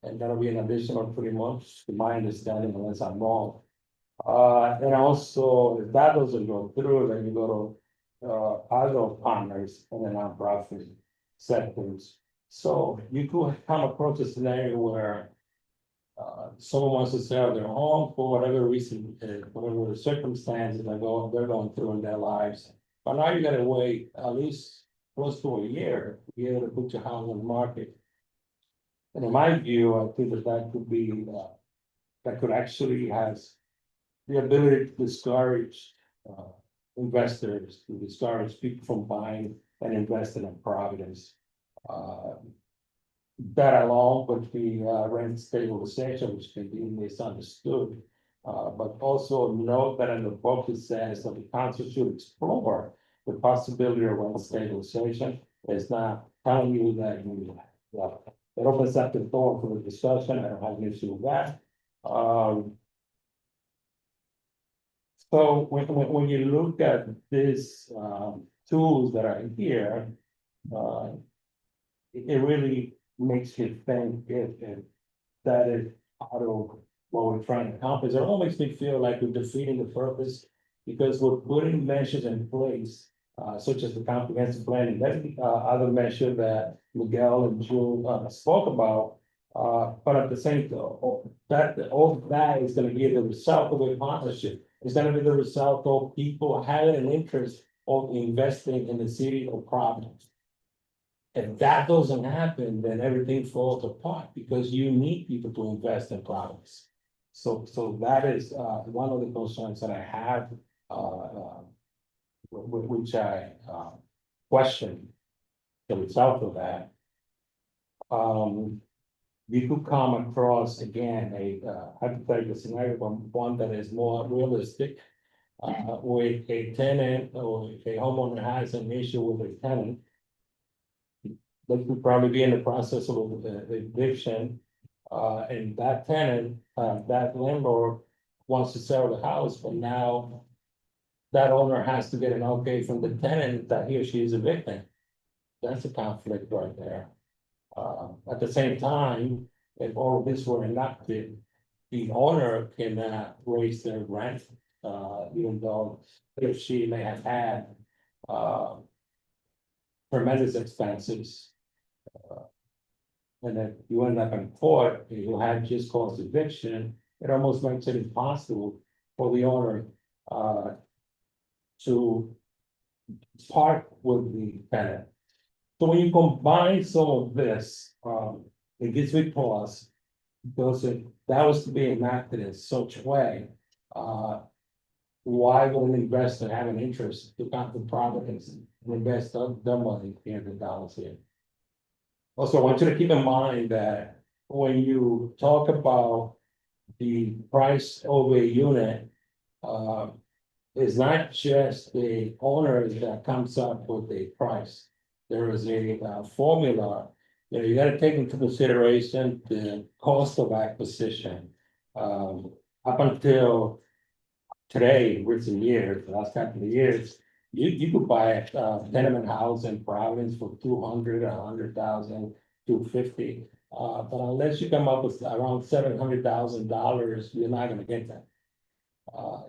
And that'll be an additional 3 months, to my understanding, unless I'm wrong. And also, if that doesn't go through, then you go to other partners in the nonprofit sectors. So you could come across a scenario where someone wants to sell their home for whatever reason, whatever circumstances they're going through in their lives. But now you gotta wait at least close to a year to be able to put your house on the market. And in my view, I think that could be, that could actually has the ability to discourage investors, to discourage people from buying and investing in Providence. That along with the rent stabilization, which can be misunderstood. But also note that in the book it says that the council should explore the possibility of rent stabilization. It's not telling you that you, it opens up the door for the discussion. I don't have an issue with that. So when you look at these tools that are here, it really makes you think if that is out of what we're trying to accomplish. It all makes me feel like we're defeating the purpose, because we're putting measures in place, such as the comprehensive plan, and then other measure that Miguel and June spoke about. But at the same time, all that is gonna be the result of a partnership. It's gonna be the result of people having an interest of investing in the city of Providence. If that doesn't happen, then everything falls apart, because you need people to invest in Providence. So that is one of the concerns that I have, which I question the result of that. You could come across again a hypothetical scenario, one that is more realistic. With a tenant or if a homeowner has an issue with a tenant. They could probably be in the process of eviction. And that tenant, that landlord wants to sell the house, but now. That owner has to get an okay from the tenant that he or she is evicting. That's a conflict right there. At the same time, if all of this were enacted, the owner cannot raise their rent even though if she may have had, tremendous expenses. And then you end up in court, and you had just cause eviction, it almost makes it impossible for the owner, to part with the tenant. So when you combine some of this, it gives me pause. Because if that was to be enacted in such a way, why would an investor have an interest to come to properties and invest their money in the dollars here? Also, I want you to keep in mind that when you talk about the price over a unit, it's not just the owner that comes up with a price. There is a formula, you gotta take into consideration the cost of acquisition. Up until today, recent years, the last couple of years, you could buy a tenement house in Providence for 200, 100,000, 250. But unless you come up with around $700,000, you're not gonna get that.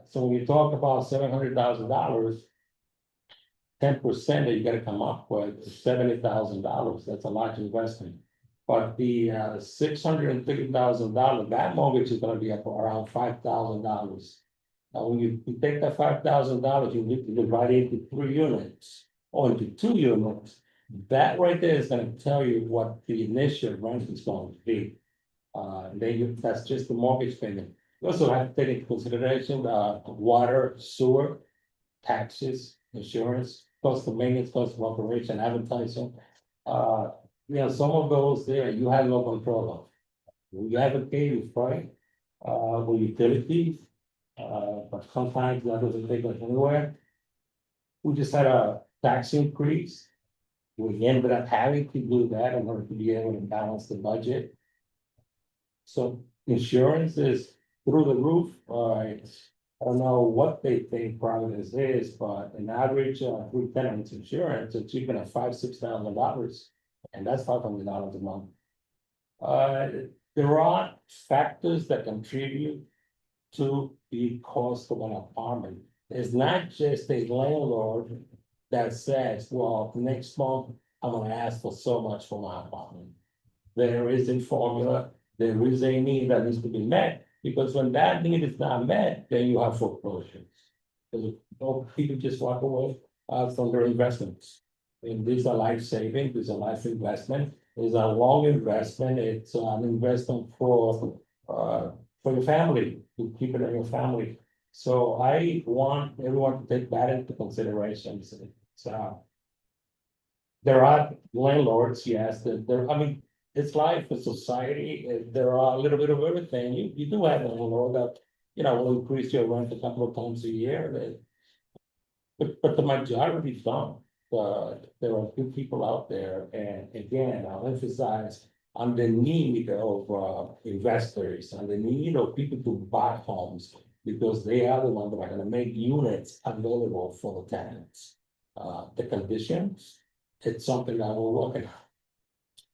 So when you talk about $700,000, 10% that you gotta come up with is $70,000. That's a large investment. But the $630,000, that mortgage is gonna be up around $5,000. Now, when you take that $5,000, you need to divide it into 3 units or into 2 units. That right there is gonna tell you what the initial rent is going to be. That's just the mortgage payment. You also have to take into consideration water, sewer, taxes, insurance, cost of maintenance, cost of operation, advertising. Some of those there you have no control of. You have to pay with freight, with utilities, but sometimes that doesn't take us anywhere. We just had a tax increase. We ended up having to do that in order to be able to balance the budget. So insurance is through the roof. I don't know what they think Providence is, but an average group tenants insurance, it's even at $5,000-6,000, and that's $500 a month. There are factors that contribute to the cost of an apartment. It's not just a landlord that says, well, next month I'm gonna ask for so much for my apartment. There is a formula, there is a need that needs to be met, because when that need is not met, then you have foreclosures. Because people just walk away from their investments. And these are life saving, these are life investment, it's a long investment, it's an investment for your family, to keep it in your family. So I want everyone to take that into consideration. So there are landlords, yes, it's life, it's society, there are a little bit of everything. You do have a landlord that, will increase your rent a couple of times a year. But the majority don't. There are good people out there, and again, I'll emphasize on the need of investors, on the need of people to buy homes, because they are the ones that are gonna make units available for the tenants. The conditions, it's something that we're working on.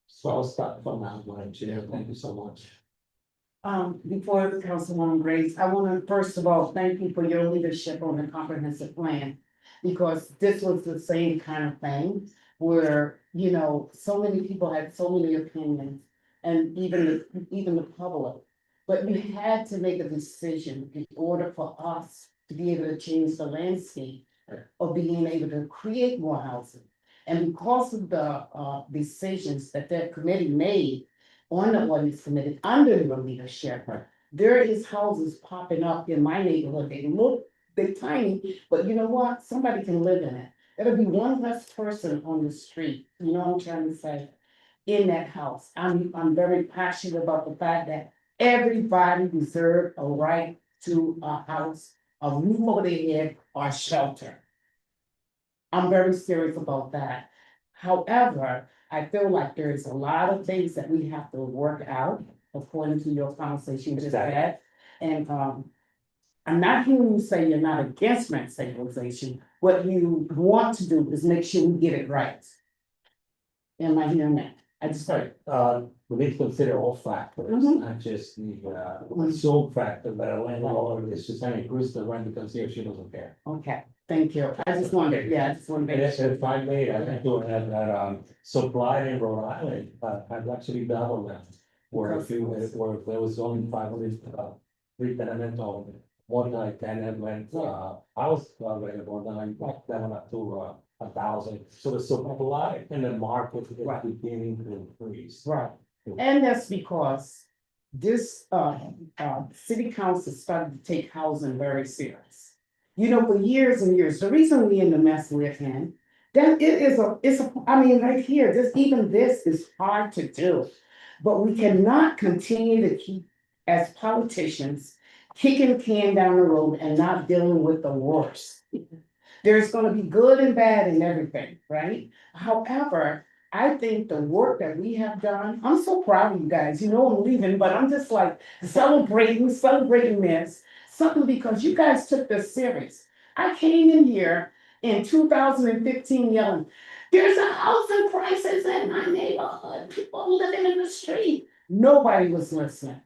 So I'll stop for now, Madam Chair. Thank you so much. Before Councilwoman Grace, I want to first of all thank you for your leadership on the comprehensive plan. Because this was the same kind of thing where, so many people had so many opinions. And even the public, but you had to make a decision in order for us to be able to change the landscape. Of being able to create more housing. And because of the decisions that committee made on the ordinance committee under your leadership, there is houses popping up in my neighborhood. They're tiny, but you know what? Somebody can live in it. There'll be one less person on the street, you know what I'm trying to say, in that house. I'm very passionate about the fact that everybody deserves a right to a house, a roof over their head, or shelter. I'm very serious about that. However, I feel like there's a lot of things that we have to work out according to your conversation just had. And I'm not hearing you say you're not against rent stabilization. What you want to do is make sure we get it right. Am I hearing that? I just, We need to consider all factors, Mhm. not just the assumed factor, but a landlord is just gonna increase the rent because he or she doesn't care. okay, thank you. I just wondered, yeah, I just want to And make if sure. if I may, I think to add that, supply in Rhode Island, has actually doubled now. Where if you, where there was only 500, three tenement or multi-tenant, house available, then I got that one up to, 1,000. So the supply in the market is Right. beginning to increase. Right, and that's because this, city council started to take housing very serious. You know, for years and years, the reason we in the mess we're in, that it is I mean, right here, even this is hard to do. But we cannot continue to keep, as politicians, kicking the can down the road and not dealing with the worst. There's gonna be good and bad in everything, right? However, I think the work that we have done, I'm so proud of you guys, you know I'm leaving, but I'm just like celebrating this. Something because you guys took this serious. I came in here in 2015 yelling, there's a housing crisis in my neighborhood, people are living in the street. Nobody was listening.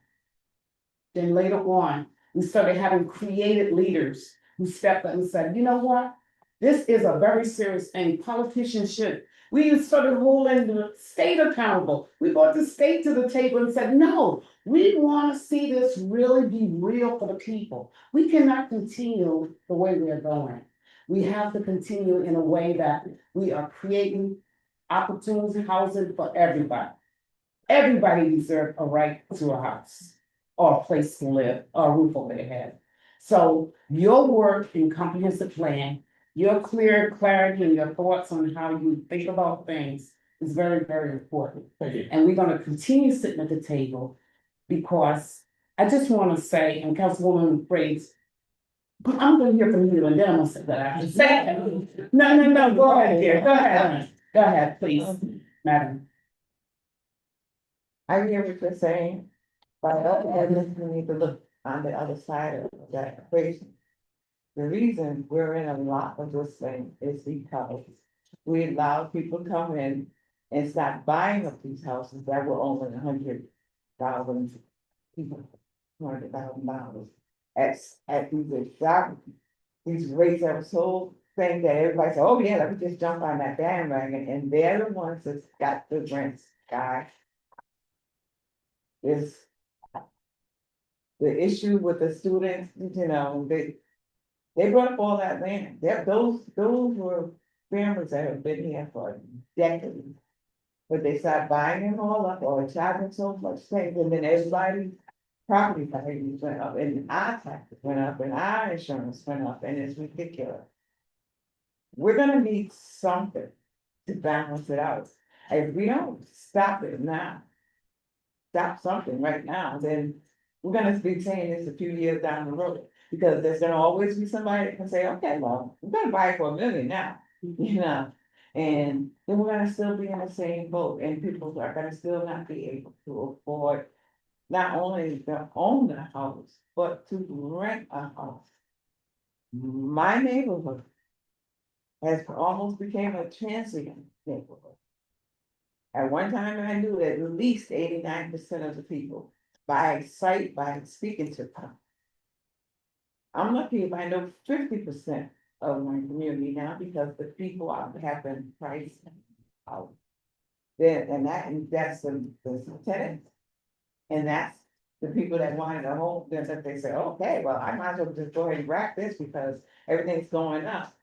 Then later on, we started having creative leaders who stepped up and said, you know what? This is a very serious thing. Politicians should. We started holding the state accountable. We brought the state to the table and said, no, we want to see this really be real for the people. We cannot continue the way we are going. We have to continue in a way that we are creating opportunity housing for everybody. Everybody deserves a right to a house or a place to live or a roof over their head. So your work in comprehensive plan, your clarity and your thoughts on how you think about things is very, very important. Thank you. And we're gonna continue sitting at the table because I just wanna say, and Councilwoman Briggs, but I'm gonna hear from you and then I'm gonna say that I have to say. No, go ahead, dear, go ahead, please, madam. I hear what you're saying, but on the other hand, we need to look on the other side of that equation. The reason we're in a lot of this thing is because we allow people to come in and start buying up these houses that were only $100,000 people, $200,000. At these exact, these rates that were so thing that everybody said, oh yeah, let me just jump on that bandwagon, and they're the ones that's got the rents, guy. Is the issue with the students, they brought up all that land, those were families that have been here for decades. But they started buying them all up or charging so much things, and then everybody's property values went up, and our taxes went up, and our insurance went up, and it's ridiculous. We're gonna need something to balance it out, if we don't stop it now. Stop something right now, then we're gonna be saying this a few years down the road. Because there's gonna always be somebody that can say, okay, well, we're gonna buy it for $1 million now, And then we're gonna still be in the same boat, and people are gonna still not be able to afford. Not only to own the house, but to rent a house. My neighborhood has almost became a transient neighborhood. At one time, I knew at least 89% of the people by sight, by speaking to them. I'm lucky if I know 50% of my community now because the people have been priced out. Then, that's the tenants. And that's the people that wanted a home, that they say, okay, well, I might as well just go ahead and wrap this because everything's going up.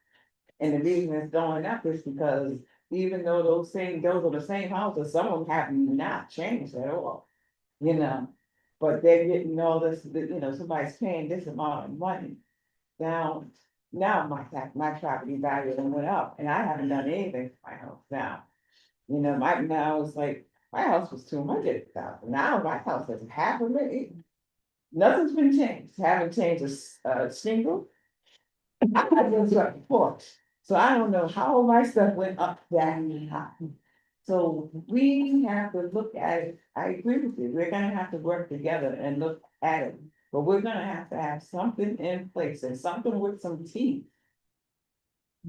And the reason it's going up is because even though those are the same houses, some of them have not changed at all. But they're getting all this, somebody's paying this amount of money. Now my property value went up and I haven't done anything to my house now. Now it's like, my house was 200,000, now my house is $500,000. Nothing's been changed, haven't changed a single. I just got the porch. So I don't know how my stuff went up that high. So we have to look at it. I agree with you. We're gonna have to work together and look at it. But we're gonna have to have something in place and something with some teeth.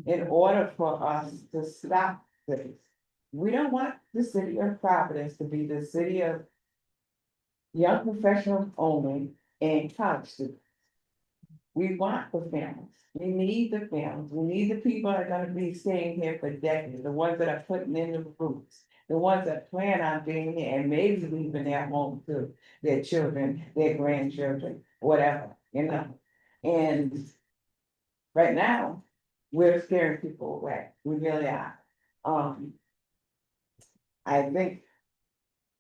In order for us to stop this. We don't want the city of Providence to be the city of young professionals only and college students. We want the families, we need the families, we need the people that are gonna be staying here for decades, the ones that are putting in the roots. The ones that plan on being here and maybe leaving their home to their children, their grandchildren, whatever, you know? And right now, we're scaring people away, we really are. I think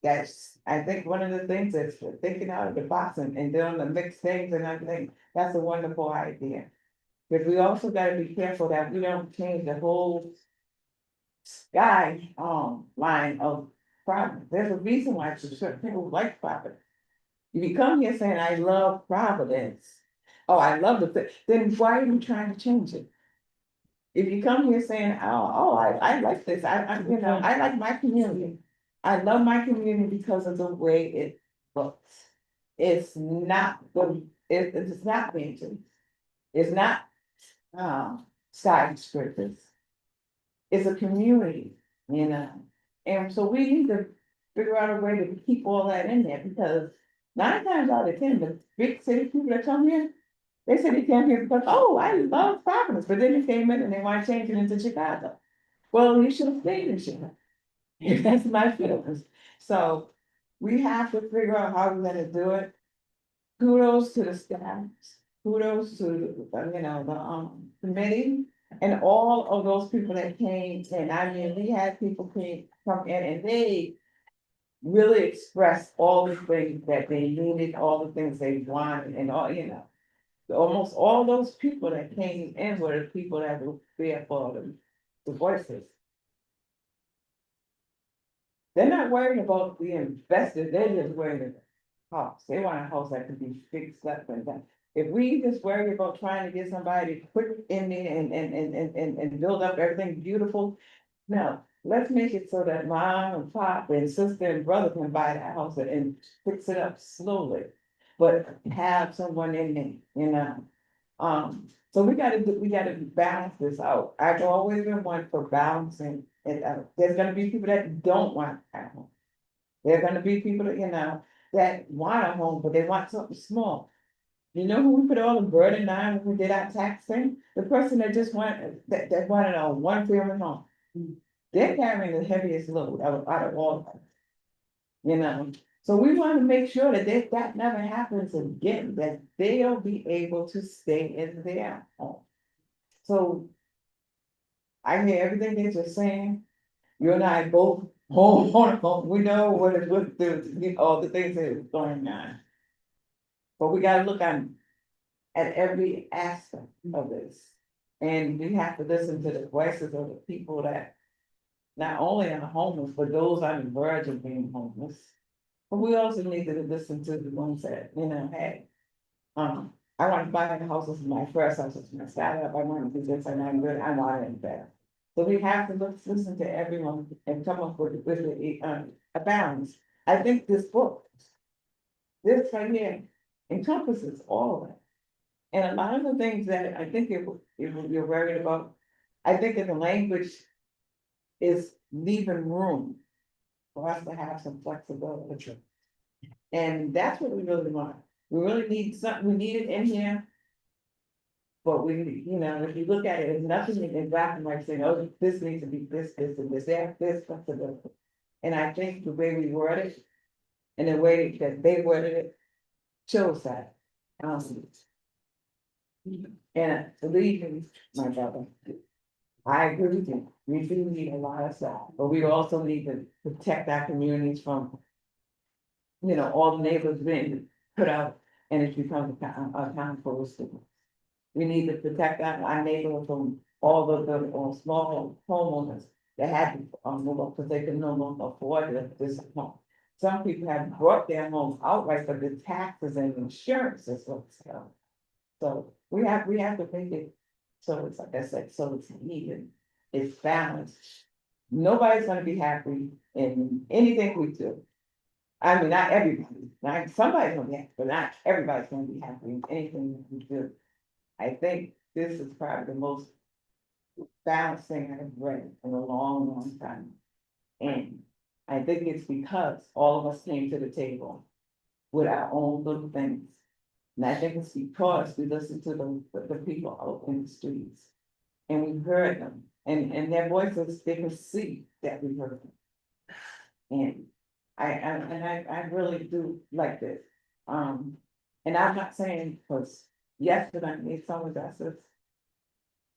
I think one of the things is thinking out of the box and doing the mixed things, and I think that's a wonderful idea. But we also gotta be careful that we don't change the whole sky, line of Providence. There's a reason why certain people like Providence. If you come here saying, I love Providence, oh, I love then why are you trying to change it? If you come here saying, I like this, I like my community. I love my community because of the way it looks. It's not it's not painted. It's not, skyscrapers. It's a community, you know? And so we need to figure out a way to keep all that in there, because 9 times out of 10, the big city people that come here, they said they came here because, oh, I love Providence, but then they came in and they want to change it into Chicago. Well, you should have stayed in Chicago. That's my feelings. So we have to figure out how we're gonna do it. Kudos to the staff, kudos to, the committee. And all of those people that came in, I mean, we had people come in and they really expressed all the things that they needed, all the things they wanted and all, almost all those people that came in were the people that were there for the voices. They're not worried about the investors, they're just worried about the house. They want a house that can be fixed up and done. If we just worry about trying to get somebody quick in there and build up everything beautiful. No, let's make it so that mom and pop and sister and brother can buy the house and fix it up slowly. But have someone in there. So we gotta balance this out. I've always been one for balancing it out. There's gonna be people that don't want a home. There are gonna be people that want a home, but they want something small. You know who we put all the burden on when we did our tax thing? The person that just that wanted a one family home. They're carrying the heaviest load out of all of us. So we want to make sure that never happens again, that they'll be able to stay in their home. So I hear everything that you're saying. You and I both home, we know all the things that are going on. But we gotta look at every aspect of this. And we have to listen to the voices of the people that not only are homeless, but those on the verge of being homeless. But we also need to listen to the ones that, hey, I want to buy a house, this is my first house, it's my startup, I want to do this, and I'm good, I want it better. So we have to listen to everyone and come up with a balance. I think this book, this right here, encompasses all of it. And a lot of the things that I think you're worried about, I think that the language is leaving room for us to have some flexibility. And that's what we really want. We really need something, we need it in here. But if you look at it, there's nothing in black and white saying, oh, this needs to be this, and this, this flexibility. And I think the way we word it, and the way that they worded it, shows that. And believe me, my brother, I agree with you, we do need a lot of stuff, but we also need to protect our communities from. All the neighbors being put out and it becomes a town full of students. We need to protect our neighborhood from all of the small homeowners that had to move up because they could no longer afford this home. Some people have brought their homes outright, but the taxes and insurance is what's held. So we have to make it, so it's like I said, so it's even, it's balanced. Nobody's gonna be happy in anything we do. I mean, not everybody, somebody's gonna be happy, but not everybody's gonna be happy in anything that we do. I think this is probably the most balanced thing I've read in a long, long time. And I think it's because all of us came to the table with our own little things. And I think it's because we listened to the people out in the streets. And we heard them, and their voices, they could see that we heard them. And I really do like this. And I'm not saying, because yes, but I need some investors.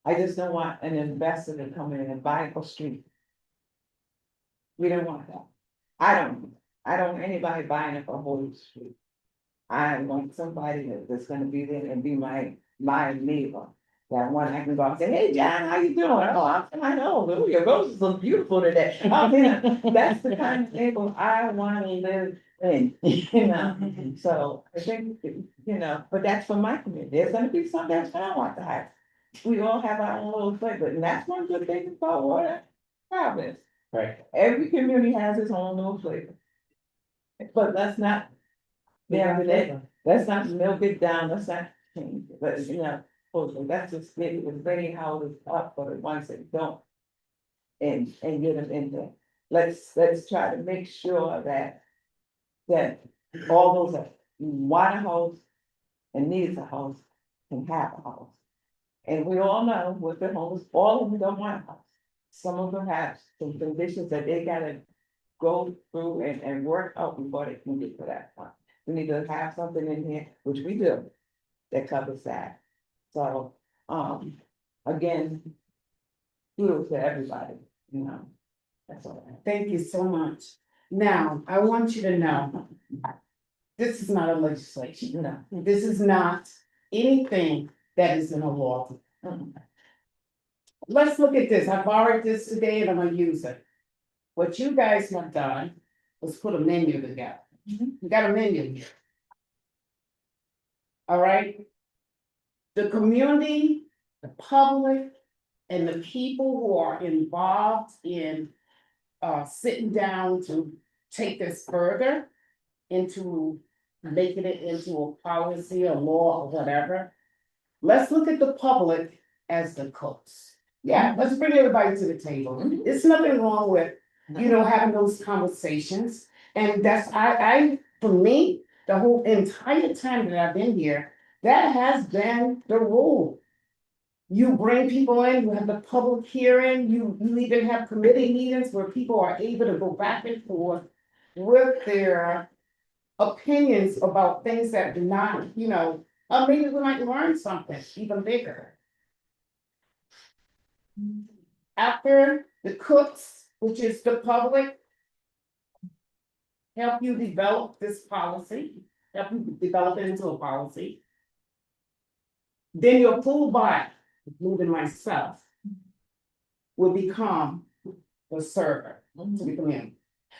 I just don't want an investor to come in and buy a street. We don't want that. I don't want anybody buying up a whole street. I want somebody that's gonna be there and be my neighbor. That one I can go and say, hey, John, how you doing? Oh, I know, oh, your roses look beautiful today. I mean, that's the kind of neighbor I wanna live in, you know? So I think, you know, but that's for my community. There's gonna be some that's gonna want to have. We all have our own little flavor, and that's one good thing about water province. Right. Every community has its own little flavor. But let's not, let's not milk it down, let's not change it, but you know, that's just maybe the very houses up for the ones that don't. And get them in there. Let's try to make sure that all those that want a house and needs a house can have a house. And we all know with the homes, all of them don't want a house. Some of them have some conditions that they gotta go through and work out before they can get to that point. We need to have something in here, which we do, that covers that. So, again, kudos to everybody, you know, that's all. Thank you so much. Now, I want you to know. This is not a legislation, No. this is not anything that is in a law. Let's look at this, I borrowed this today and I'm gonna use it. What you guys have done was put a menu together. You got a menu here. All right? The community, the public, and the people who are involved in sitting down to take this further into making it into a policy, a law, or whatever. Let's look at the public as the cooks. Yeah, let's bring everybody to the table. There's nothing wrong with, having those conversations. And that's, for me, the whole entire time that I've been here, that has been the rule. You bring people in, you have the public hearing, you even have committee meetings where people are able to go back and forth with their opinions about things that do not, maybe we might learn something even bigger. After the cooks, which is the public, help you develop this policy, help you develop it into a policy. Then your full body, including myself, will become the server to the community.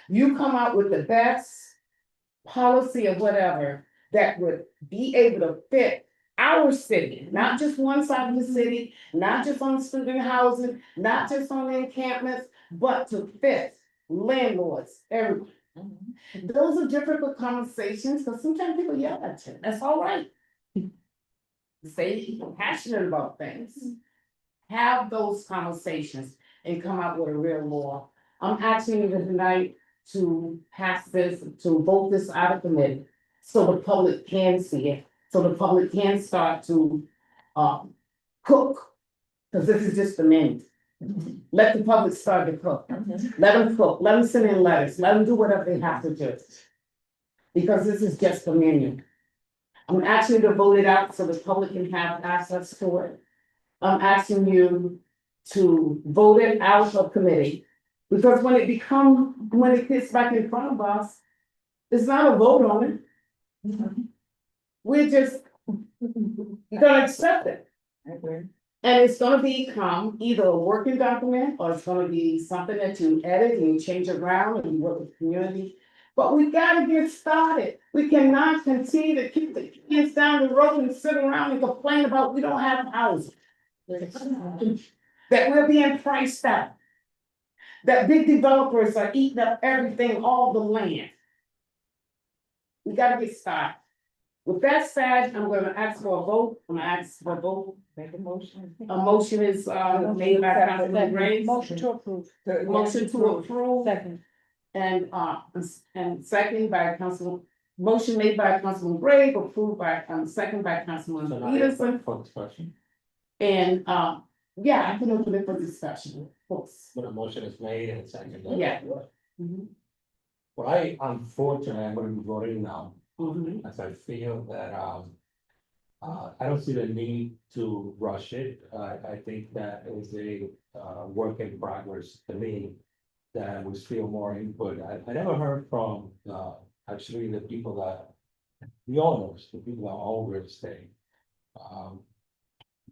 You come out with the best policy or whatever that would be able to fit our city, not just one side of the city, not just on student housing, not just on encampments, but to fit landlords, everyone. Those are difficult conversations, because sometimes people yell at you, that's all right. Say you're passionate about things. Have those conversations and come out with a real law. I'm asking you tonight to pass this, to vote this out of committee, so the public can see it, so the public can start to cook, because this is just the menu. Let the public start to cook. Let them cook, let them send in letters, let them do whatever they have to do. Because this is just the menu. I'm asking you to vote it out so the public can have access to it. I'm asking you to vote it out of committee. Because when it gets back in front of us, it's not a vote on it. We're just gonna accept it. And it's gonna become either a working document, or it's gonna be something that you edit and you change around and you work with the community. But we gotta get started. We cannot continue to keep the kids down the road and sit around and complain about we don't have housing. That we're being priced out. That big developers are eating up everything, all the land. We gotta get started. With that said, I'm gonna ask for a vote, Make a motion. a motion is made by Councilman Gray. Motion to approve. Motion to approve. Second. And second by Councilman, motion made by Councilman Gray, approved by, second by Councilman So now Peterson. for discussion, And, yeah, I can open it for discussion, of course. when a motion is made and seconded. Yeah. Mhm, Well, unfortunately, I'm gonna be voting now, mhm. as I feel that, I don't see the need to rush it. I think that is a, work in progress to me. That we feel more input. I never heard from, actually the people that, the owners, the people that own real estate.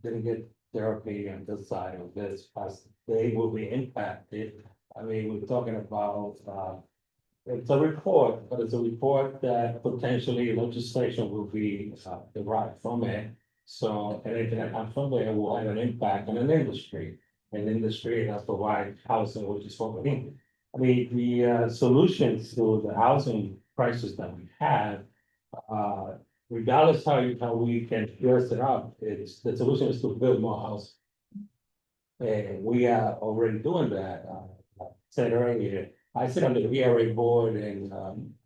Didn't get their opinion this side of this, as they will be impacted. I mean, we're talking about, it's a report, but it's a report that potentially legislation will be, derived from it. So anything that comes from there will have an impact on an industry. An industry that provides housing, which is what we need. I mean, the, solutions to the housing crisis that we have. Regardless how we can dress it up, it's, the solution is to build more houses. And we are already doing that, said earlier, I sit on the VRA board and,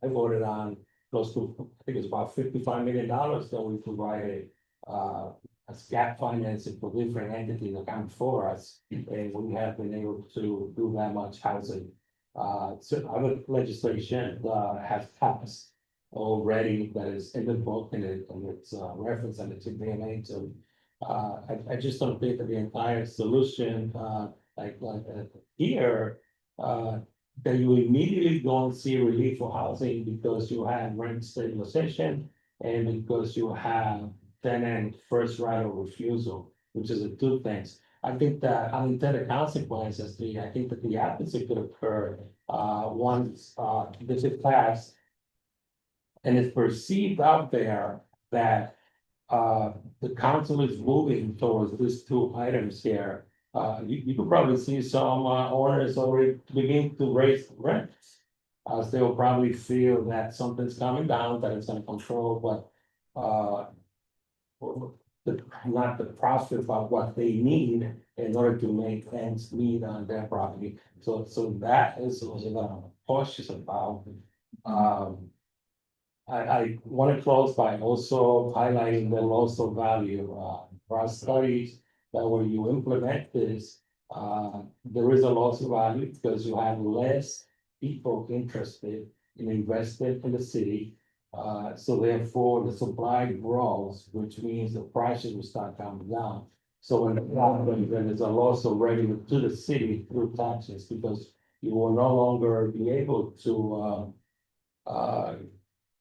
I voted on close to, I think it's about $55 million that we provided. As gap financing for different entities that come for us, and we have been able to do that much housing. So other legislation, has passed already that is in the book and it's referenced and it's being made to. I just don't think that the entire solution, here, that you immediately go and see relief for housing because you have rent stabilization and because you have tenant first right of refusal, which is the two things. I think that unintended consequences, I think that the opposite could occur, once, this is passed. And it's perceived out there that, the council is moving towards these two items here. You could probably see some, owners already beginning to raise rents. As they will probably feel that something's coming down, that it's gonna control what, not the profit, but what they need in order to make ends meet on their property. So that is what I'm cautious about. I want to close by also highlighting the loss of value. For our studies that when you implement this, there is a loss of value because you have less people interested in investing in the city. So therefore, the supply grows, which means the prices will start coming down. So when there's a loss of revenue to the city through taxes, because you will no longer be able to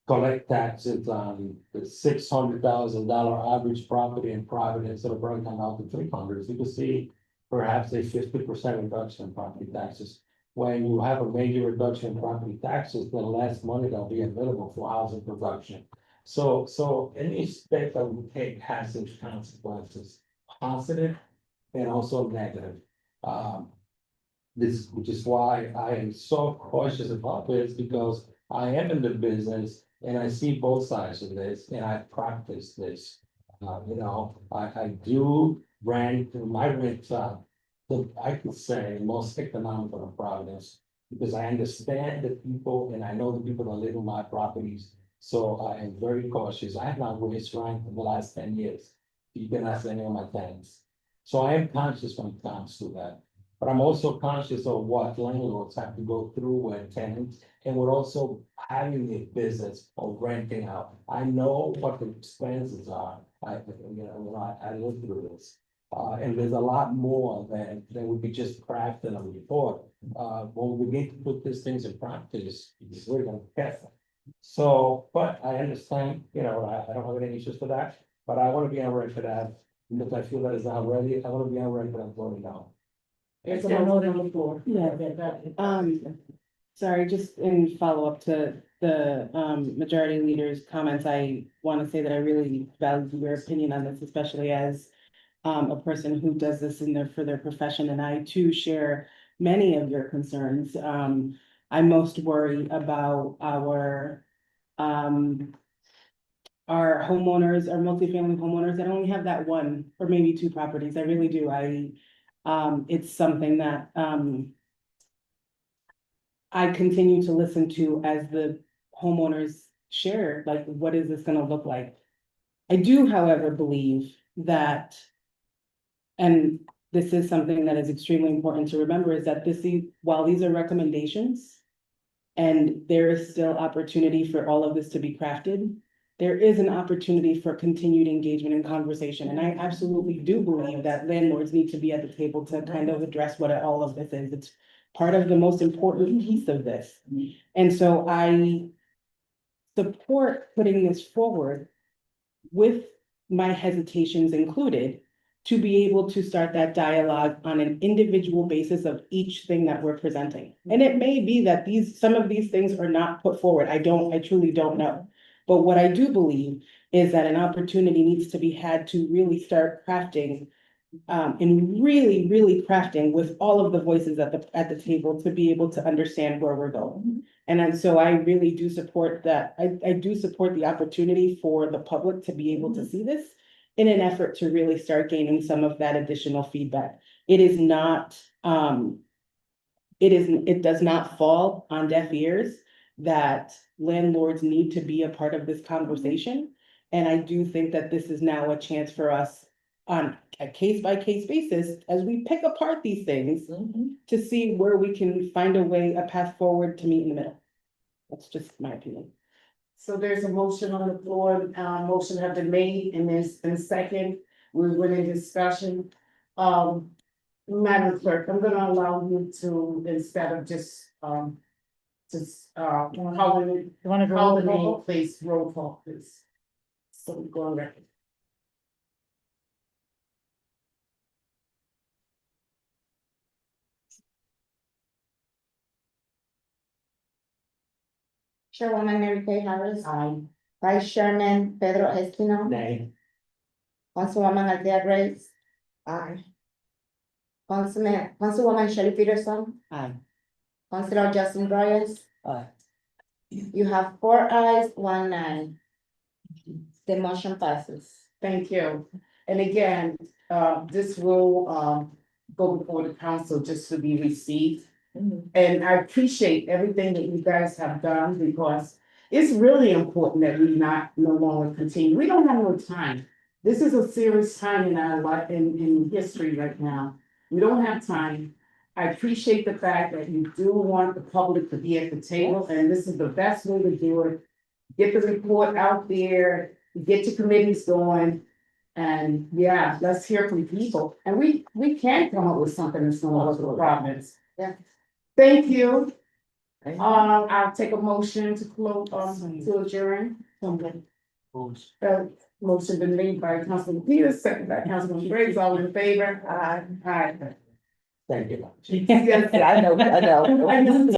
collect taxes on the $600,000 average property in Providence that are broken down to 300. You can see perhaps a 50% reduction in property taxes. When you have a major reduction in property taxes, the less money that'll be available for housing production. So any step that we take has its consequences, positive and also negative. Which is why I am so cautious about this, because I am in the business and I see both sides of this and I practice this. I do rent, my rent, I could say most economical in Providence. Because I understand the people and I know the people that live in my properties. So I am very cautious. I have not raised rent in the last 10 years. You can ask any of my tenants. So I am conscious when it comes to that. But I'm also conscious of what landlords have to go through with tenants and we're also having the business of renting out. I know what the expenses are. I lived through this. And there's a lot more than we could just craft in a report. When we begin to put these things in practice, we're gonna be careful. So, but I understand, I don't have any issues with that, but I want to be on record for that. Because I feel that it's not ready, I want to be on record for voting now. There's a vote on the floor. Yeah. Sorry, just in follow-up to the majority leader's comments, I want to say that I really value your opinion on this, especially as a person who does this for their profession, and I too share many of your concerns. I most worry about our are homeowners, are multifamily homeowners that only have that one or maybe two properties. I really do. It's something that, I continue to listen to as the homeowners share, like, what is this gonna look like? I do, however, believe that, and this is something that is extremely important to remember, is that while these are recommendations, and there is still opportunity for all of this to be crafted, there is an opportunity for continued engagement and conversation. And I absolutely do believe that landlords need to be at the table to kind of address what all of this is. It's part of the most important piece of this. And so I support putting this forward with my hesitations included, to be able to start that dialogue on an individual basis of each thing that we're presenting. And it may be that some of these things are not put forward. I truly don't know. But what I do believe is that an opportunity needs to be had to really start crafting, and really, really crafting with all of the voices at the table to be able to understand where we're going. And so I really do support that. I do support the opportunity for the public to be able to see this in an effort to really start gaining some of that additional feedback. It is not, it does not fall on deaf ears that landlords need to be a part of this conversation. And I do think that this is now a chance for us on a case-by-case basis, as we pick apart these things, to see where we can find a path forward to meet in the middle. That's just my opinion. So there's a motion on the floor, motion have been made and there's been second, we're in discussion. Madam Clerk, I'm gonna allow you to, instead of just, call the name, please, roll call, please. So we go on record. Chairwoman Mary Kay Harris. Aye. Vice Chairman Pedro Espino. Nay. Councilwoman Althea Grace. Aye. Councilwoman Shelley Peterson. Aye. Councilor Justin Reyes. Aye. You have 4 ayes, 1 nay. The motion passes. Thank you. And again, this will, go before the council just to be received. And I appreciate everything that you guys have done, because it's really important that we no longer continue. We don't have no time. This is a serious time in our life, in history right now. We don't have time. I appreciate the fact that you do want the public to be at the table, and this is the best way to do it. Get the report out there, get your committees going. And yeah, let's hear from people. And we can come up with something that's gonna work for the province. Yeah. Thank you. I'll take a motion to close, to adjourn. Motion been made by Councilman Peters, second by Councilman Briggs, all in favor? Aye. Thank you. Yes, I know. I know.